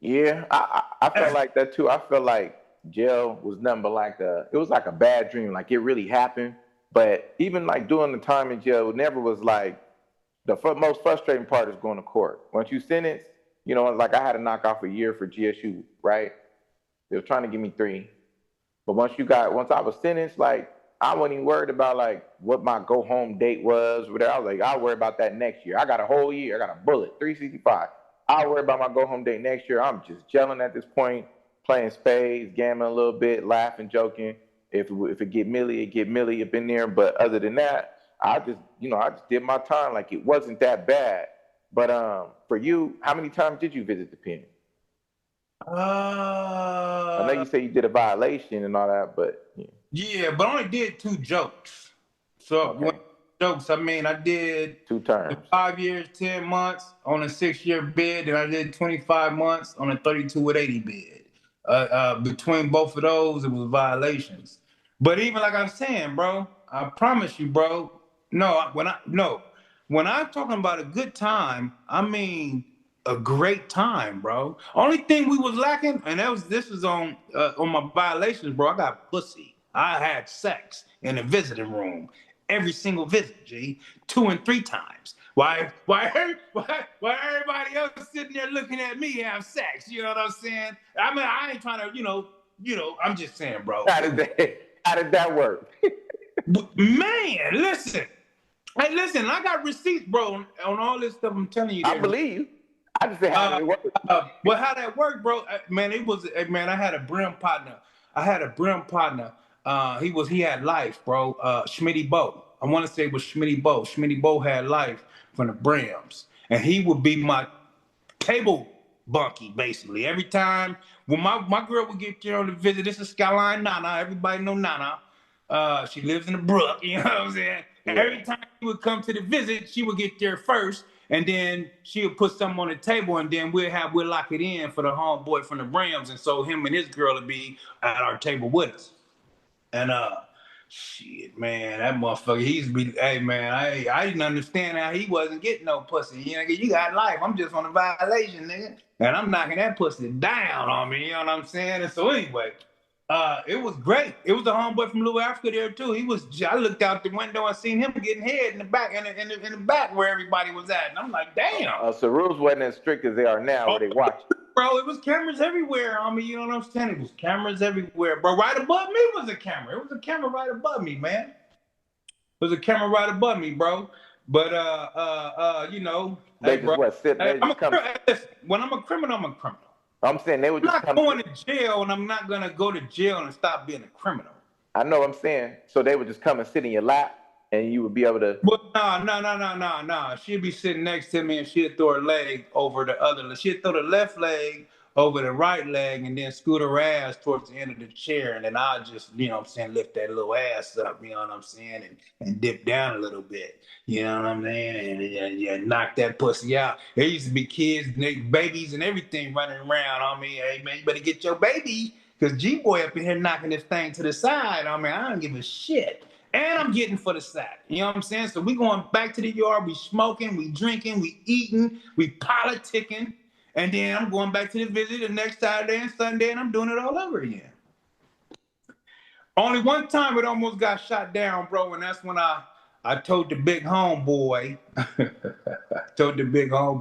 Speaker 3: Yeah, I felt like that too. I felt like jail was nothing but it was like a bad dream. Like it really happened. But even like doing the time in jail, it never was like the most frustrating part is going to court. Once you sentence, like I had to knock off a year for GSU, right? They were trying to give me 3. But once I was sentenced, like I wasn't even worried about like what my go home date was, whatever. I was like, I'll worry about that next year. I got a whole year. I got a bullet, 365. I'll worry about my go home date next year. I'm just gelling at this point, playing spades, gambling a little bit, laughing, joking. If it get millie, it get millie up in there. But other than that, I just did my time. Like it wasn't that bad. But for you, how many times did you visit the pen? I know you say you did a violation and all that, but
Speaker 1: yeah, but I only did 2 jokes. So okay. Jokes, I mean, I did
Speaker 3: 2 terms,
Speaker 1: 5 years, 10 months on a 6-year bid, and I did 25 months on a 32 with 80 bid. Between both of those, it was violations. But even like I'm saying, bro, I promise you, bro. When I'm talking about a good time, I mean a great time, bro. Only thing we was lacking, and this was on my violations, bro. I got pussy. I had sex in the visiting room every single visit, G, 2 and 3 times. Why everybody else sitting there looking at me have sex? You know what I'm saying? I mean, I ain't trying to, I'm just saying, bro.
Speaker 3: Not How did that work?
Speaker 1: Man, listen. Hey, listen, I got receipts, bro, on all this stuff I'm telling you
Speaker 3: I
Speaker 1: there.
Speaker 3: believe you. I just say, how did it work?
Speaker 1: Well, how that worked, bro? Man, I had a brim partner. He had life, bro. Schmitty Bo. I want to say it was Schmitty Bo. Schmitty Bo had life from the Brims, and he would be my table bunkie, basically. Every time when my girl would get there on the visit, this is Skyline Nana. Everybody know Nana. She lives in the Brook, you know what I'm saying?
Speaker 3: Yeah.
Speaker 1: Every time she would come to the visit, she would get there first, and then she would put something on the table, and then we'll lock it in for the homeboy from the Rams, and so him and his girl would be at our table with us. And shit, man, that motherfucker, he used to be, hey man, I didn't understand how he wasn't getting no pussy. You know, you got life. I'm just on a violation, nigga. And I'm knocking that pussy down on me, you know what I'm saying? And so anyway, it was great. It was a homeboy from Little Africa there too. I looked out the window and seen him getting head in the back, in the back where everybody was at. And I'm like, damn.
Speaker 3: So rules wasn't as strict as they are now, where they watch.
Speaker 1: Bro, it was cameras everywhere. I mean, you know what I'm saying? It was cameras everywhere, bro. Right above me was a camera. It was a camera right above me, man. It was a camera right above me, bro. But you know,
Speaker 3: They
Speaker 1: hey,
Speaker 3: just
Speaker 1: bro.
Speaker 3: sit.
Speaker 1: When I'm a criminal, I'm a criminal.
Speaker 3: I'm saying they would just
Speaker 1: I'm not going to jail, and I'm not gonna go to jail and stop being a criminal.
Speaker 3: I know what I'm saying. So they would just come and sit in your lap, and you would be able to.
Speaker 1: But no. She'd be sitting next to me, and she'd throw her leg over the other. She'd throw the left leg over the right leg, and then scoot her ass towards the end of the chair, and then I'll just, you know what I'm saying, lift that little ass up, you know what I'm saying, and dip down a little bit, you know what I'm saying, and knock that pussy out. There used to be kids, babies, and everything running around on me. Hey man, you better get your baby, because G-Boy up in here knocking this thing to the side. I mean, I don't give a shit. And I'm getting for the sack. You know what I'm saying? So we going back to the yard, we smoking, we drinking, we eating, we politicking. And then I'm going back to the visit the next Saturday and Sunday, and I'm doing it all over again. Only one time it almost got shot down, bro, and that's when I told the big homeboy,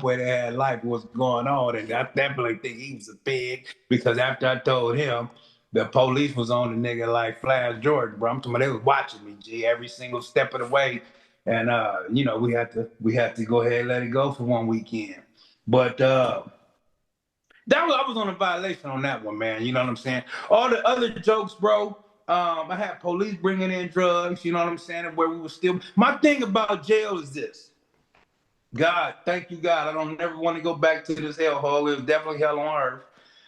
Speaker 1: that had life what's going on, and I definitely think he was a pig, because after I told him, the police was on the nigga like Flash Jordan, bro. I'm talking about they was watching me, G, every single step of the way. And you know, we had to go ahead and let it go for one weekend. But I was on a violation on that one, man. You know what I'm saying? All the other jokes, bro. I had police bringing in drugs. You know what I'm saying? Where we were still. My thing about jail is this. God, thank you, God. I don't never want to go back to this hellhole. It was definitely hell on earth.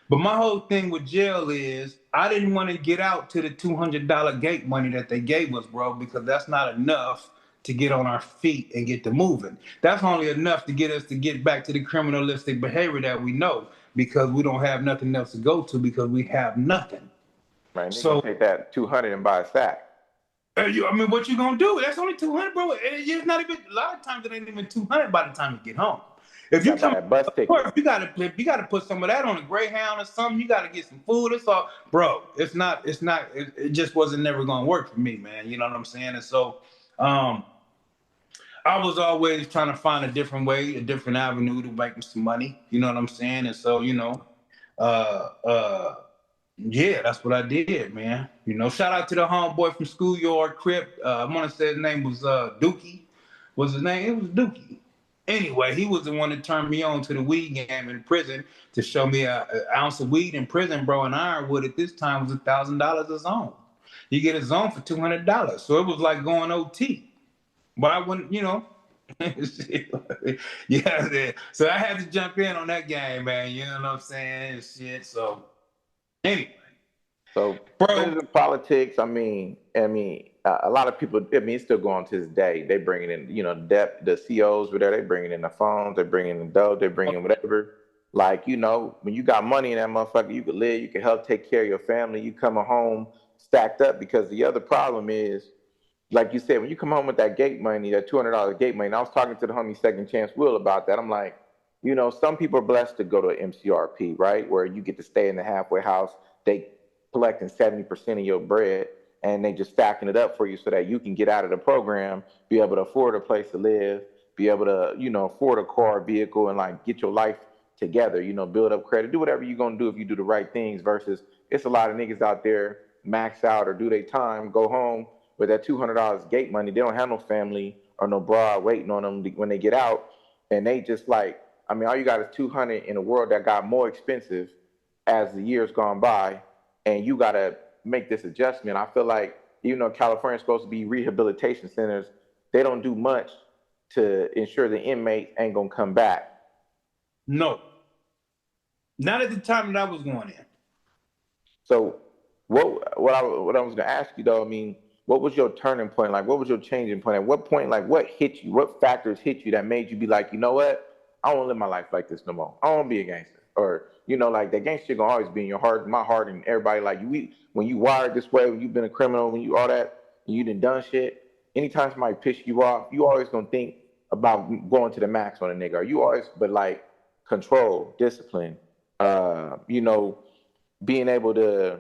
Speaker 1: But my whole thing with jail is I didn't want to get out to the $200 gate money that they gave us, bro, because that's not enough to get on our feet and get to moving. That's only enough to get us to get back to the criminalistic behavior that we know, because we don't have nothing else to go to, because we have nothing.
Speaker 3: Right, so take that 200 and buy a sack.
Speaker 1: I mean, what you gonna do? That's only 200, bro. It's not even. A lot of times it ain't even 200 by the time you get home. If you come,
Speaker 3: bus ticket,
Speaker 1: you gotta put some of that on a Greyhound or something. You gotta get some food. It's all, bro. It's not. It just wasn't never gonna work for me, man. You know what I'm saying? And so, I was always trying to find a different way, a different avenue to make some money. You know what I'm saying? And so, you know, yeah, that's what I did, man. You know, shout out to the homeboy from Schoolyard Crip. I want to say his name was Dookie. Was his name? It was Dookie. Anyway, he was the one that turned me on to the weed game in prison, to show me an ounce of weed in prison, bro. In Ironwood at this time was $1,000 a zone. You get a zone for $200. So it was like going OT. But I wouldn't, you know. Yeah, so I had to jump in on that game, man. You know what I'm saying? And shit. So anyway.
Speaker 3: So prison politics, I mean, a lot of people, it's still going to this day. They bringing in, you know, the COs were there. They bringing in the phones. They bringing in the dough. They bringing in whatever. Like, you know, when you got money in that motherfucker, you could live. You can help take care of your family. You coming home stacked up, because the other problem is, like you said, when you come home with that gate money, that $200 gate money. And I was talking to the homie Second Chance Will about that. I'm like, you know, some people are blessed to go to an MCRP, right, where you get to stay in the halfway house. They collecting 70% of your bread, and they just stacking it up for you so that you can get out of the program, be able to afford a place to live, be able to, you know, afford a car, vehicle, and like get your life together, you know, build up credit, do whatever you're going to do if you do the right things, versus it's a lot of niggas out there max out or do their time, go home with that $200 gate money. They don't have no family or no broad waiting on them when they get out, and they just like, I mean, all you got is 200 in a world that got more expensive as the years gone by, and you got to make this adjustment. I feel like even though California is supposed to be rehabilitation centers, they don't do much to ensure the inmates ain't gonna come back.
Speaker 1: No, not at the time that I was going in.
Speaker 3: So what I was gonna ask you though, I mean, what was your turning point? Like, what was your changing point? At what point, like, what hit you? What factors hit you that made you be like, you know what? I don't want to live my life like this no more. I don't want to be a gangster. Or, you know, like that gangster gonna always be in your heart, my heart, and everybody. Like when you wired this way, when you've been a criminal, when you all that, and you done shit. Anytime somebody piss you off, you always gonna think about going to the max on a nigga. Or you always, but like control, discipline, you know, being able to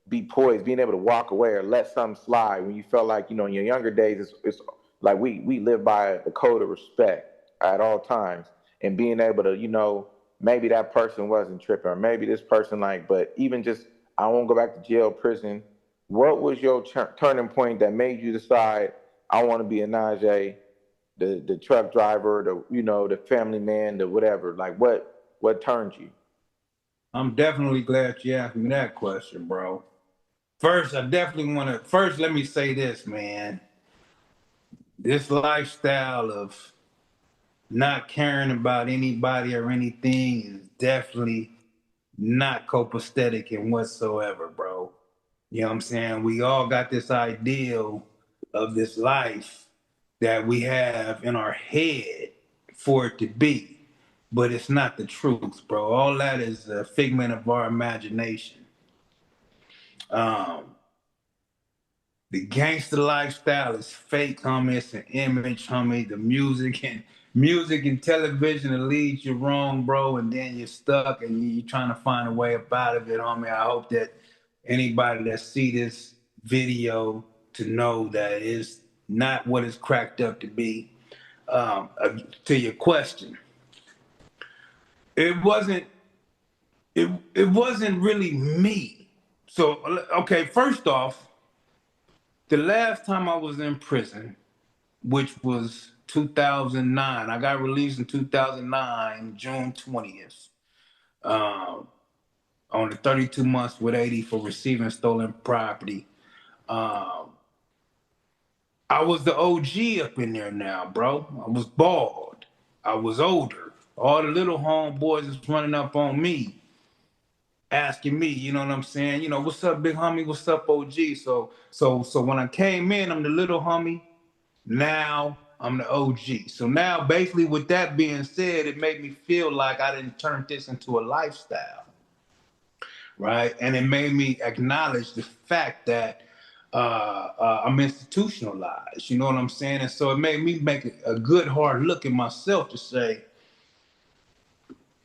Speaker 3: be poised, being able to walk away or let something slide when you felt like, you know, in your younger days, it's like we live by the code of respect at all times, and being able to, you know, maybe that person wasn't tripping, or maybe this person like, but even just, I won't go back to jail, prison. What was your turning point that made you decide, I want to be a Najee, the truck driver, the, you know, the family man, the whatever? Like what turned you?
Speaker 1: I'm definitely glad you asked me that question, bro. First, let me say this, man. This lifestyle of not caring about anybody or anything is definitely not copacetic in whatsoever, bro. You know what I'm saying? We all got this ideal of this life that we have in our head for it to be, but it's not the truth, bro. All that is a figment of our imagination. The gangster lifestyle is fake, homie. It's an image, homie. The music and television will lead you wrong, bro, and then you're stuck and you're trying to find a way up out of it, homie. I hope that anybody that see this video to know that it's not what it's cracked up to be. To your question, it wasn't really me. So okay, first off, the last time I was in prison, which was 2009, I got released in 2009, June 20th, on the 32 months with 80 for receiving stolen property. I was the OG up in there now, bro. I was bald. I was older. All the little homeboys was running up on me, asking me, you know what I'm saying? You know, what's up, big homie? What's up, OG? So when I came in, I'm the little homie. Now I'm the OG. So now, basically, with that being said, it made me feel like I didn't turn this into a lifestyle, right? And it made me acknowledge the fact that I'm institutionalized. You know what I'm saying? And so it made me make a good hard look at myself to say,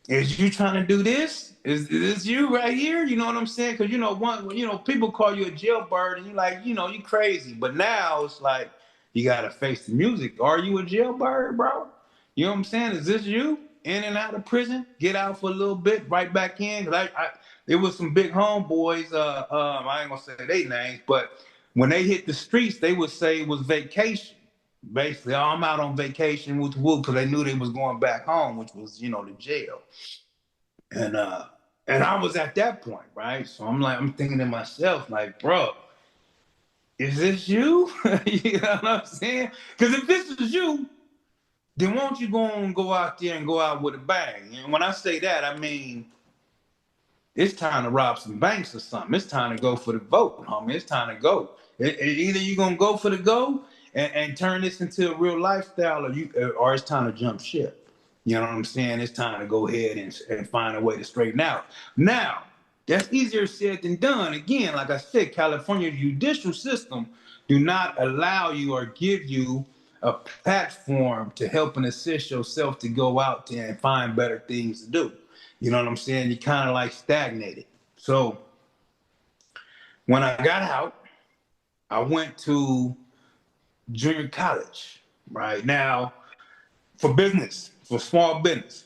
Speaker 1: is you trying to do this? Is this you right here? You know what I'm saying? Because, you know, people call you a jailbird and you're like, you know, you crazy. But now it's like, you got to face the music. Are you a jailbird, bro? You know what I'm saying? Is this you? In and out of prison? Get out for a little bit, right back in? There was some big homeboys, I ain't going to say their names, but when they hit the streets, they would say it was vacation. Basically, I'm out on vacation with Woo because they knew they was going back home, which was, you know, the jail. And I was at that point, right? So I'm thinking to myself, like, bro, is this you? You know what I'm saying? Because if this is you, then won't you go out there and go out with a bang? And when I say that, I mean, it's time to rob some banks or something. It's time to go for the vote, homie. It's time to go. Either you're going to go for the go and turn this into a real lifestyle, or it's time to jump ship. You know what I'm saying? It's time to go ahead and find a way to straighten out. Now, that's easier said than done. Again, like I said, California's judicial system do not allow you or give you a platform to help and assist yourself to go out there and find better things to do. You know what I'm saying? You kind of like stagnated. So when I got out, I went to junior college, right? Now, for business, for small business.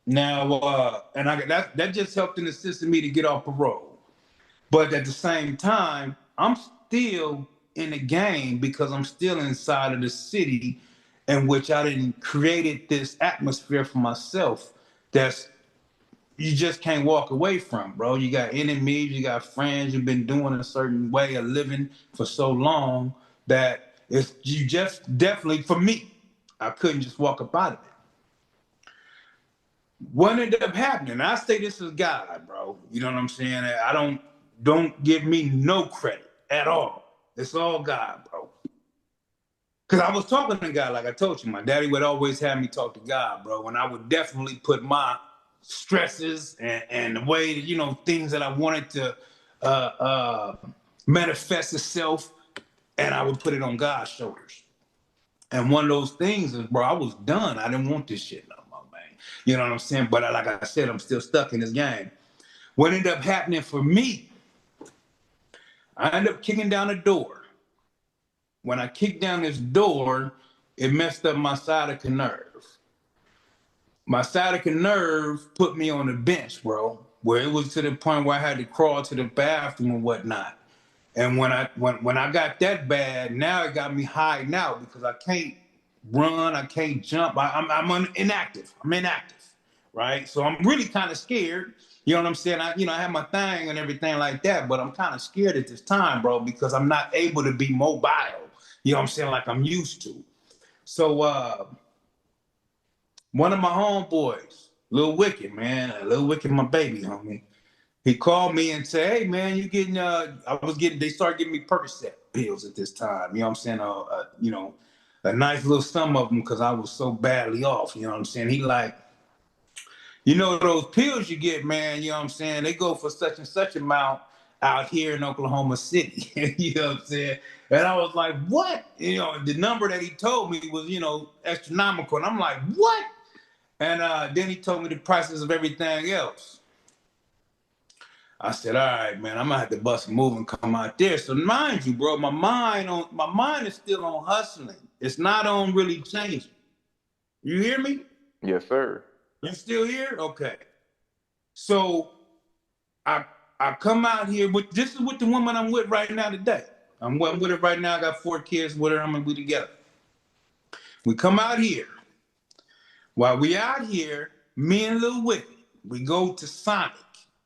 Speaker 1: Now, and that just helped and assisted me to get off parole. But at the same time, I'm still in the game because I'm still inside of the city in which I didn't created this atmosphere for myself that's you just can't walk away from, bro. You got enemies, you got friends, you've been doing a certain way of living for so long that it's you just definitely for me, I couldn't just walk up out of it. What ended up happening? I say this is God, bro. You know what I'm saying? I don't give me no credit at all. It's all God, bro. Cause I was talking to God, like I told you, my daddy would always have me talk to God, bro. And I would definitely put my stresses and the way that, you know, things that I wanted to uh, uh, manifest itself, and I would put it on God's shoulders. And one of those things is, bro, I was done. I didn't want this shit no more, man. You know what I'm saying? But like I said, I'm still stuck in this game. What ended up happening for me, I ended up kicking down a door. When I kicked down this door, it messed up my sciatica nerve. My sciatica nerve put me on the bench, bro, where it was to the point where I had to crawl to the bathroom and whatnot. And when I got that bad, now it got me hiding out because I can't run, I can't jump. I'm inactive. I'm inactive, right? So I'm really kind of scared. You know what I'm saying? I have my thing and everything like that, but I'm kind of scared at this time, bro, because I'm not able to be mobile. You know what I'm saying? Like I'm used to. So one of my homeboys, Lil Wicked, man, Lil Wicked, my baby, homie. He called me and said, "Hey, man, you getting?" They started giving me Percocet pills at this time. You know what I'm saying? A nice little sum of them because I was so badly off. You know what I'm saying? He like, you know, those pills you get, man. You know what I'm saying? They go for such and such amount out here in Oklahoma City. You know what I'm saying? And I was like, what? You know, the number that he told me was, you know, astronomical. And I'm like, what? And then he told me the prices of everything else. I said, all right, man, I'm gonna have to bust a move and come out there. So mind you, bro, my mind is still on hustling. It's not on really changing. You hear me?
Speaker 3: Yes, sir.
Speaker 1: You still here? Okay. So I I come out here with this is with the woman I'm with right now today. I'm with her right now. I got 4 kids with her. I'm gonna be together. We come out here. While we out here, me and Lil Wicked, we go to Sonic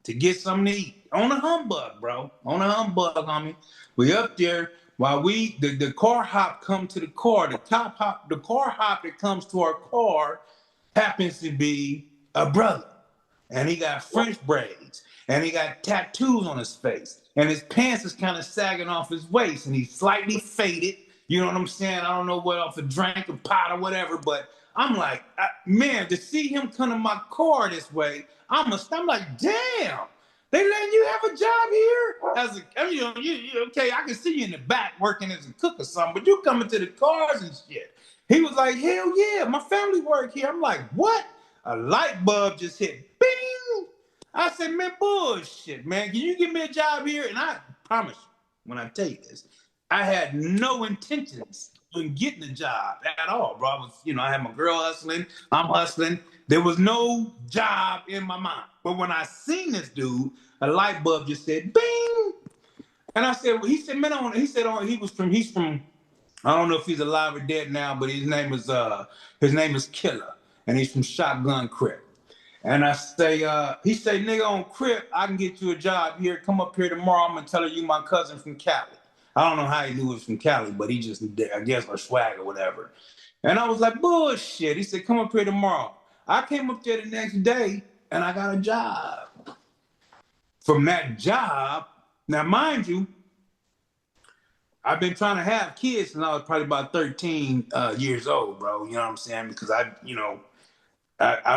Speaker 1: to get something to eat. On a humbug, bro. On a humbug, homie. We up there while the car hop come to the car. The car hop that comes to our car happens to be a brother. And he got French braids. And he got tattoos on his face. And his pants is kind of sagging off his waist. And he's slightly faded. You know what I'm saying? I don't know what off a drink or pot or whatever, but I'm like, man, to see him come to my car this way, I'm like, damn, they letting you have a job here? Okay, I can see you in the back working as a cook or something, but you coming to the cars and shit. He was like, hell yeah, my family work here. I'm like, what? A light bulb just hit, bing. I said, man, bullshit, man. Can you give me a job here? And I promise you, when I tell you this, I had no intentions of getting a job at all, bro. I had my girl hustling, I'm hustling. There was no job in my mind. But when I seen this dude, a light bulb just said, bing. And I said, well, he said, man, he's from, I don't know if he's alive or dead now, but his name is Killer. And he's from Shotgun Crip. And I say, he say, nigga on Crip, I can get you a job here. Come up here tomorrow. I'm gonna tell you my cousin from Cali. I don't know how he knew it was from Cali, but he just, I guess, or swag or whatever. And I was like, bullshit. He said, come up here tomorrow. I came up there the next day and I got a job. From that job, now mind you, I've been trying to have kids since I was probably about 13 years old, bro. You know what I'm saying? Because I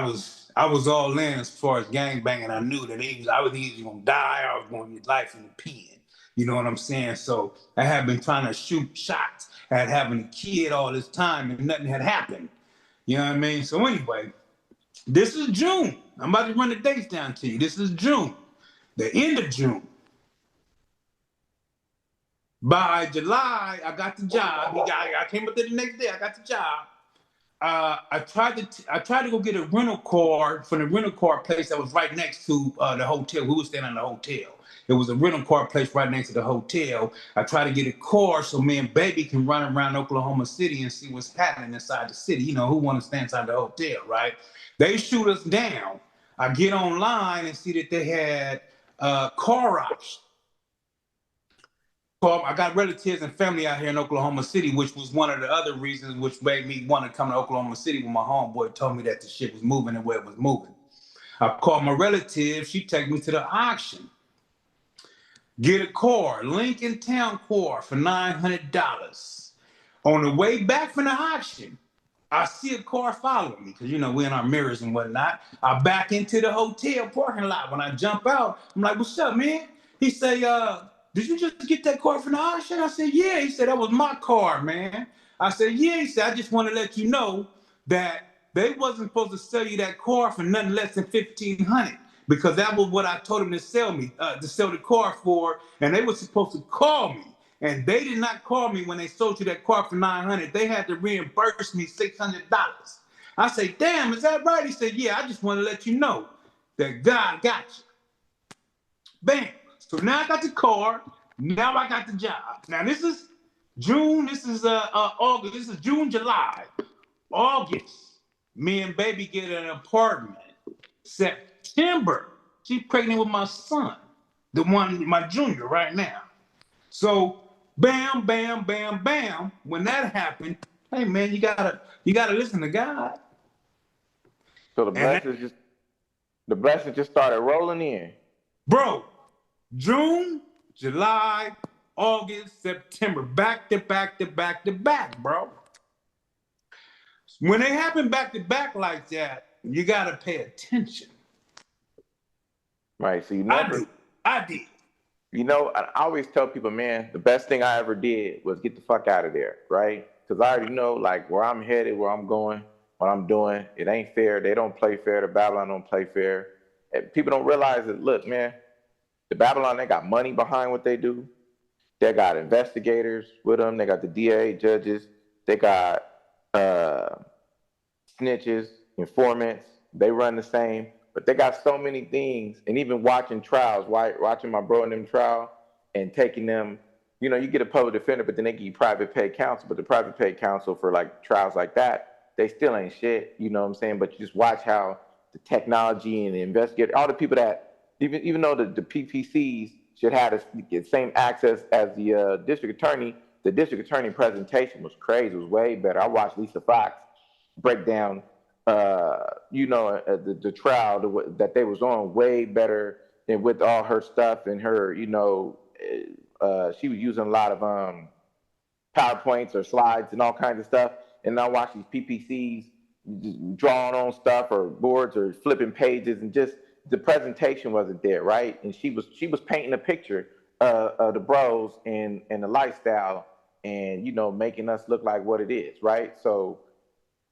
Speaker 1: was all in as far as gangbanging. I knew that I was either gonna die or I was gonna get life in the pen. You know what I'm saying? So I had been trying to shoot shots at having a kid all this time and nothing had happened. You know what I mean? So anyway, this is June. I'm about to run the dates down to you. This is June, the end of June. By July, I got the job. I came up there the next day. I got the job. I tried to go get a rental car from the rental car place that was right next to the hotel. We were staying in the hotel. It was a rental car place right next to the hotel. I tried to get a car so me and baby can run around Oklahoma City and see what's happening inside the city. You know, who want to stay inside the hotel, right? They shoot us down. I get online and see that they had car options. I got relatives and family out here in Oklahoma City, which was one of the other reasons which made me want to come to Oklahoma City when my homeboy told me that the shit was moving and where it was moving. I called my relative. She took me to the auction. Get a car, Lincoln Town car for $900. On the way back from the auction, I see a car following me because, you know, we're in our mirrors and whatnot. I back into the hotel parking lot. When I jump out, I'm like, what's up, man? He say, did you just get that car from the auction? I said, yeah. He said, that was my car, man. I said, yeah. He said, I just want to let you know that they wasn't supposed to sell you that car for nothing less than $1,500 because that was what I told them to sell the car for, and they were supposed to call me. And they did not call me when they sold you that car for $900. They had to reimburse me $600. I say, damn, is that right? He said, yeah, I just want to let you know that God got you. Bam. So now I got the car. Now I got the job. Now this is June. This is August. This is June, July. August. Me and baby get an apartment. September. She's pregnant with my son. The one, my junior right now. So bam, bam, bam, bam. When that happened, hey man, you gotta listen to God.
Speaker 3: So the blessings just started rolling in.
Speaker 1: Bro, June, July, August, September, back to back to back to back, bro. When they happen back to back like that, you gotta pay attention.
Speaker 3: Right. So you never.
Speaker 1: I did.
Speaker 3: You know, I always tell people, man, the best thing I ever did was get the fuck out of there, right? Because I already know, like, where I'm headed, where I'm going, what I'm doing. It ain't fair. They don't play fair. The Babylon don't play fair. And people don't realize that, look, man, the Babylon, they got money behind what they do. They got investigators with them. They got the DA, judges. They got snitches, informants. They run the same. But they got so many things, and even watching trials, watching my bro in them trial and taking them, you know, you get a public defender, but then they give you private paid counsel. But the private paid counsel for like trials like that, they still ain't shit, you know what I'm saying? But you just watch how the technology and the investigator, all the people that, even though the PPCs should have the same access as the district attorney presentation was crazy, it was way better. I watched Lisa Fox break down the trial that they was on way better than with all her stuff and her, you know, she was using a lot of PowerPoints or slides and all kinds of stuff. And I watch these PPCs drawing on stuff or boards or flipping pages, and just the presentation wasn't there, right? And she was painting a picture of the bros and the lifestyle, and, you know, making us look like what it is, right? So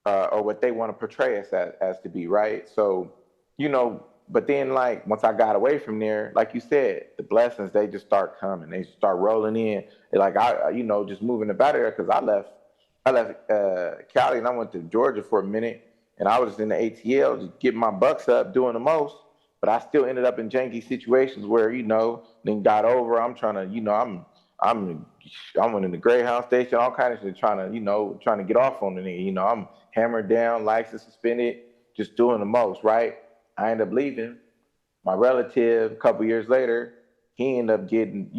Speaker 3: or what they want to portray us as to be, right? So, you know, but then, like, once I got away from there, like you said, the blessings, they just start coming. They start rolling in. Like, just moving about there, because I left Cali and I went to Georgia for a minute, and I was in the ATL just getting my bucks up, doing the most, but I still ended up in janky situations where, you know, then got over. I'm trying to, you know, I went in the Greyhound station, all kinds of shit, trying to get off on the nigga. You know, I'm hammered down, license suspended, just doing the most, right? I ended up leaving. My relative, a couple years later, he ended up getting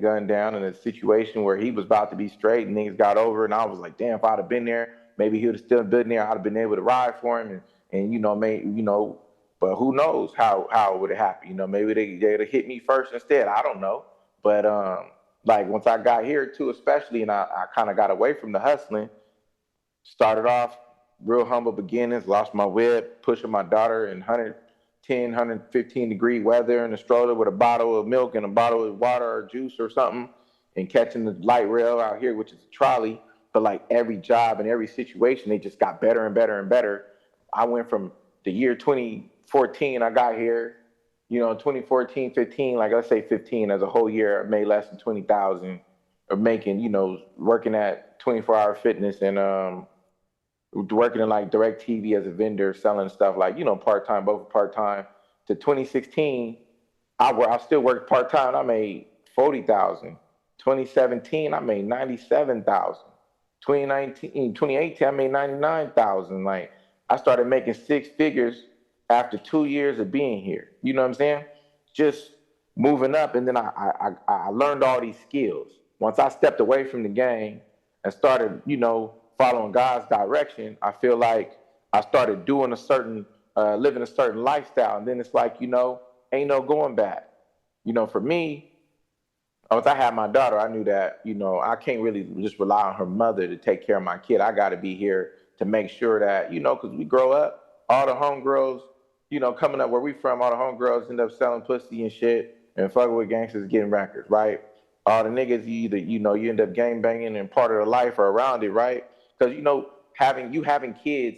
Speaker 3: gunned down in a situation where he was about to be straight, and things got over. And I was like, damn, if I'd have been there, maybe he would have still been there. I'd have been able to ride for him, and you know, but who knows how it would have happened? You know, maybe they'd have hit me first instead. I don't know. But like, once I got here too, especially, and I kind of got away from the hustling, started off real humble beginnings, lost my whip, pushing my daughter in 110, 115 degree weather in a stroller with a bottle of milk and a bottle of water or juice or something, and catching the light rail out here, which is a trolley. But like, every job and every situation, they just got better and better and better. I went from the year 2014 I got here, you know, 2014, 15, like, let's say 15 as a whole year, I made less than 20,000, or making, you know, working at 24 Hour Fitness and working in like DirecTV as a vendor, selling stuff like, part-time, both part-time, to 2016, I still worked part-time. I made 40,000. 2017, I made 97,000. 2018, I made 99,000. Like, I started making six figures after 2 years of being here. You know what I'm saying? Just moving up, and then I learned all these skills. Once I stepped away from the game and started, following God's direction, I feel like I started doing living a certain lifestyle, and then it's like, ain't no going back. For me, once I had my daughter, I knew that, I can't really just rely on her mother to take care of my kid. I got to be here to make sure that, because we grow up, all the homegirls, coming up where we from, all the homegirls end up selling pussy and shit and fucking with gangsters getting records, right? All the niggas, you end up gang banging and part of the life or around it, right? Because, having kids,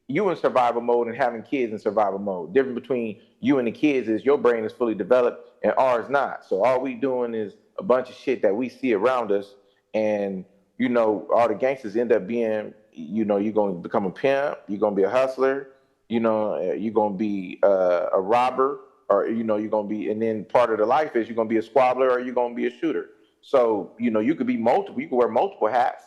Speaker 3: you in survival mode and having kids in survival mode. Difference between you and the kids is your brain is fully developed and ours not. So all we doing is a bunch of shit that we see around us, and all the gangsters end up being, you're going to become a pimp, you're going to be a hustler, you're going to be a robber, or you're going to be, and then part of the life is you're going to be a squabbler or you're going to be a shooter. So you could be multiple, you could wear multiple hats.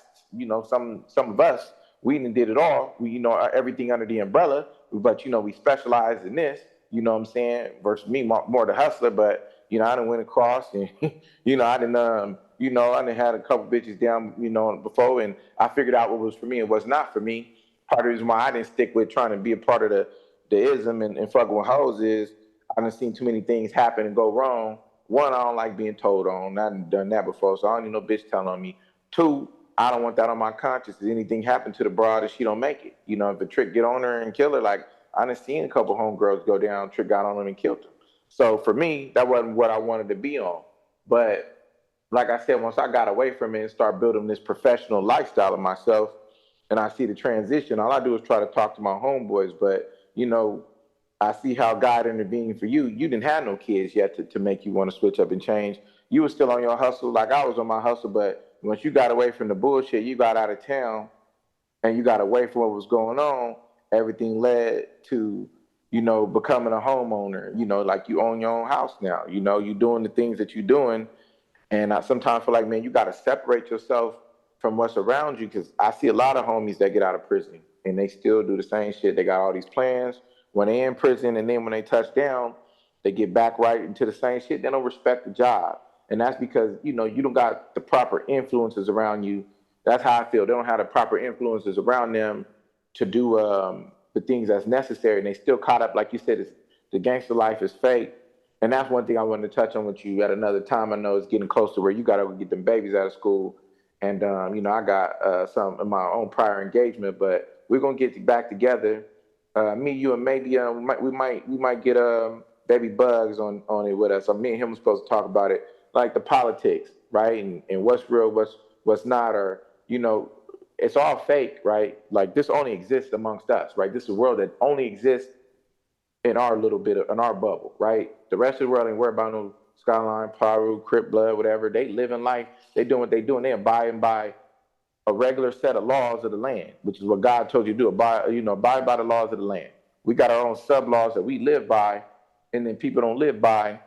Speaker 3: Some of us, we did it all. We everything under the umbrella, but we specialize in this. You know what I'm saying? Versus me, more the hustler, but I done went across, and I didn't I done had a couple bitches down before, and I figured out what was for me and what's not for me. Part of the reason why I didn't stick with trying to be a part of the ism and fucking with hoes is I done seen too many things happen and go wrong. One, I don't like being told on. I done done that before, so I don't need no bitch telling on me. Two, I don't want that on my conscience. If anything happened to the broad and she don't make it, if a trick get on her and kill her, like I done seen a couple homegirls go down, trick got on them and killed them. So for me, that wasn't what I wanted to be on. But like I said, once I got away from it and start building this professional lifestyle of myself, and I see the transition, all I do is try to talk to my homeboys. But I see how God intervened for you. You didn't have no kids yet to make you want to switch up and change. You were still on your hustle, like I was on my hustle. But once you got away from the bullshit, you got out of town, and you got away from what was going on. Everything led to becoming a homeowner. Like you own your own house now. You doing the things that you're doing, and I sometimes feel like, man, you got to separate yourself from what's around you, because I see a lot of homies that get out of prison and they still do the same shit. They got all these plans when they in prison, and then when they touch down, they get back right into the same shit. They don't respect the job, and that's because you don't got the proper influences around you. That's how I feel. They don't have the proper influences around them to do the things that's necessary, and they still caught up. Like you said, the gangster life is fake, and that's one thing I wanted to touch on with you at another time. I know it's getting close to where you got to get them babies out of school, and I got some of my own prior engagement, but we're gonna get back together. Me, you, and maybe we might get baby Bugs on it with us. So me and him were supposed to talk about it, like the politics, right, and what's real, what's not, or it's all fake, right? Like this only exists amongst us, right? This is a world that only exists in our little bit in our bubble, right? The rest of the world ain't worried about no Skyline, Paru, Crip Blood, whatever. They live in life. They doing what they doing. They abiding by a regular set of laws of the land, which is what God told you to do. Abide by the laws of the land. We got our own sub laws that we live by, and then people don't live by.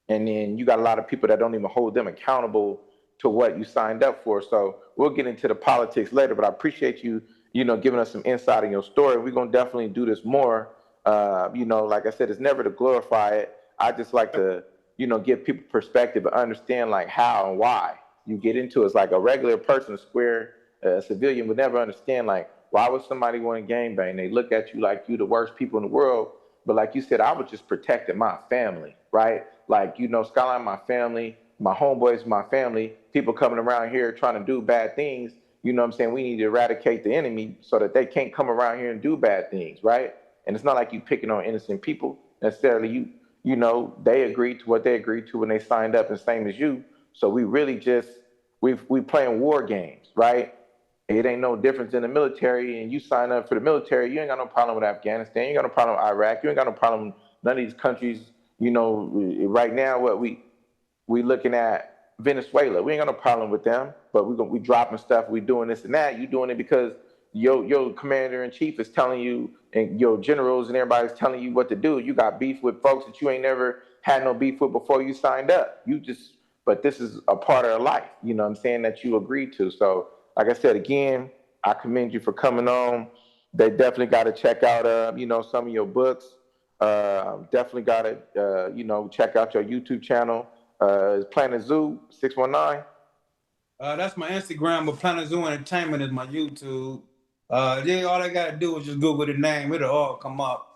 Speaker 3: And then you got a lot of people that don't even hold them accountable to what you signed up for. So we'll get into the politics later, but I appreciate you, giving us some insight in your story. We're going to definitely do this more. Like I said, it's never to glorify it. I just like to, give people perspective and understand like how and why you get into it. It's like a regular person, a civilian would never understand, like, why would somebody want to gangbang? They look at you like you the worst people in the world. But like you said, I was just protecting my family, right? Like, Skyline, my family, my homeboys, my family, people coming around here trying to do bad things. You know what I'm saying? We need to eradicate the enemy so that they can't come around here and do bad things, right? And it's not like you picking on innocent people necessarily. They agreed to what they agreed to when they signed up, and same as you. So we really just, we playing war games, right? It ain't no difference in the military, and you sign up for the military, you ain't got no problem with Afghanistan, you ain't got no problem with Iraq, you ain't got no problem with none of these countries. Right now, what we looking at Venezuela, we ain't got no problem with them, but we dropping stuff, we doing this and that. You doing it because your commander in chief is telling you, and your generals and everybody's telling you what to do. You got beef with folks that you ain't never had no beef with before you signed up. But this is a part of life, you know what I'm saying, that you agreed to. So, like I said, again, I commend you for coming on. They definitely got to check out, some of your books. Definitely got to, check out your YouTube channel. Is Planet Zoo 619?
Speaker 1: That's my Instagram, but Planet Zoo Entertainment is my YouTube. Yeah, all I gotta do is just Google the name; it'll all come up.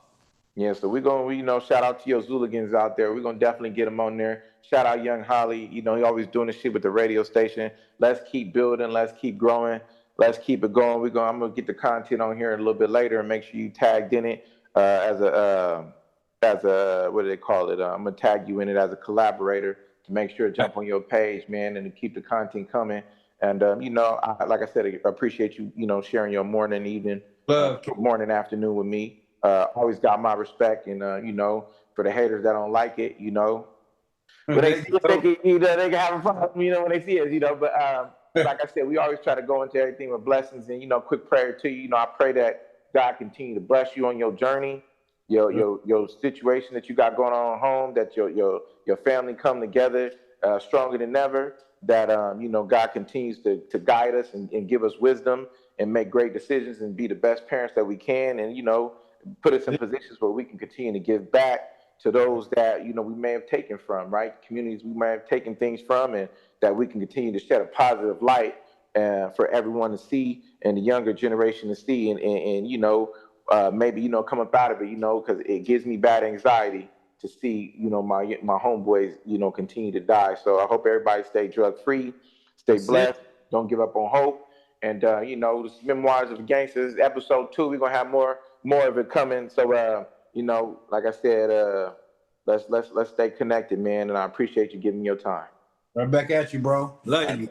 Speaker 3: Yeah, so we're gonna, shout out to your Zooligans out there. We're gonna definitely get them on there. Shout out Young Holly. He always doing this shit with the radio station. Let's keep building. Let's keep growing. Let's keep it going. I'm gonna get the content on here a little bit later and make sure you tagged in it as a what do they call it? I'm gonna tag you in it as a collaborator to make sure to jump on your page, man, and to keep the content coming. And like I said, I appreciate you, sharing your morning, evening, morning, afternoon with me. Always got my respect, and for the haters that don't like it, but they can have a problem, when they see us, But like I said, we always try to go into everything with blessings, and quick prayer to you. I pray that God continue to bless you on your journey, your situation that you got going on at home, that your family come together stronger than ever. That God continues to guide us and give us wisdom and make great decisions and be the best parents that we can, and put us in positions where we can continue to give back to those that we may have taken from, right? Communities we may have taken things from, and that we can continue to shed a positive light for everyone to see and the younger generation to see, and maybe come up out of it, because it gives me bad anxiety to see my homeboys continue to die. So I hope everybody stay drug free, stay blessed, don't give up on hope, and this is Memoirs of Gangsters, Ep.2. We're gonna have more of it coming. So like I said, let's stay connected, man, and I appreciate you giving me your time.
Speaker 1: Right back at you, bro. Love you.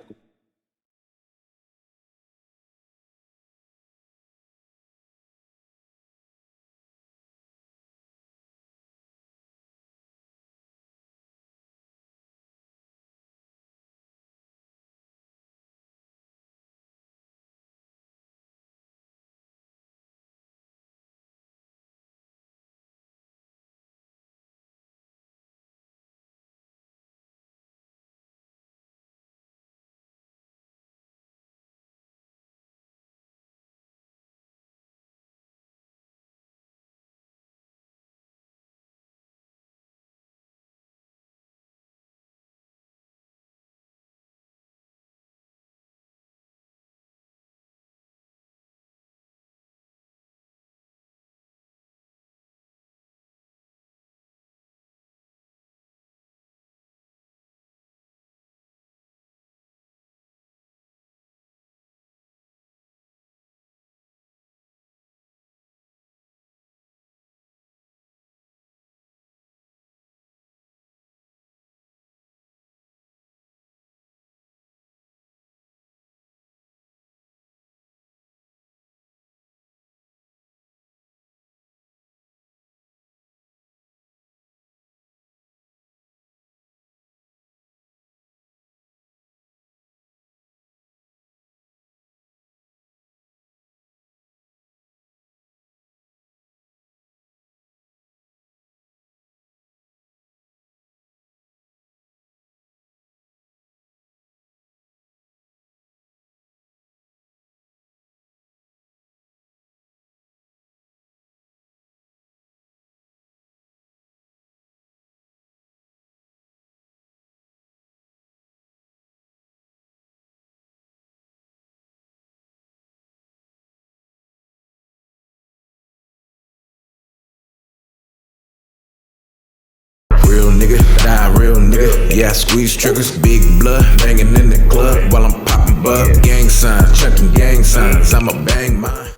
Speaker 2: Real nigga, die real nigga. Yeah, I squeeze triggers, big blood, banging in the club while I'm popping bug. Gang signs, checking gang signs, I'ma bang mine.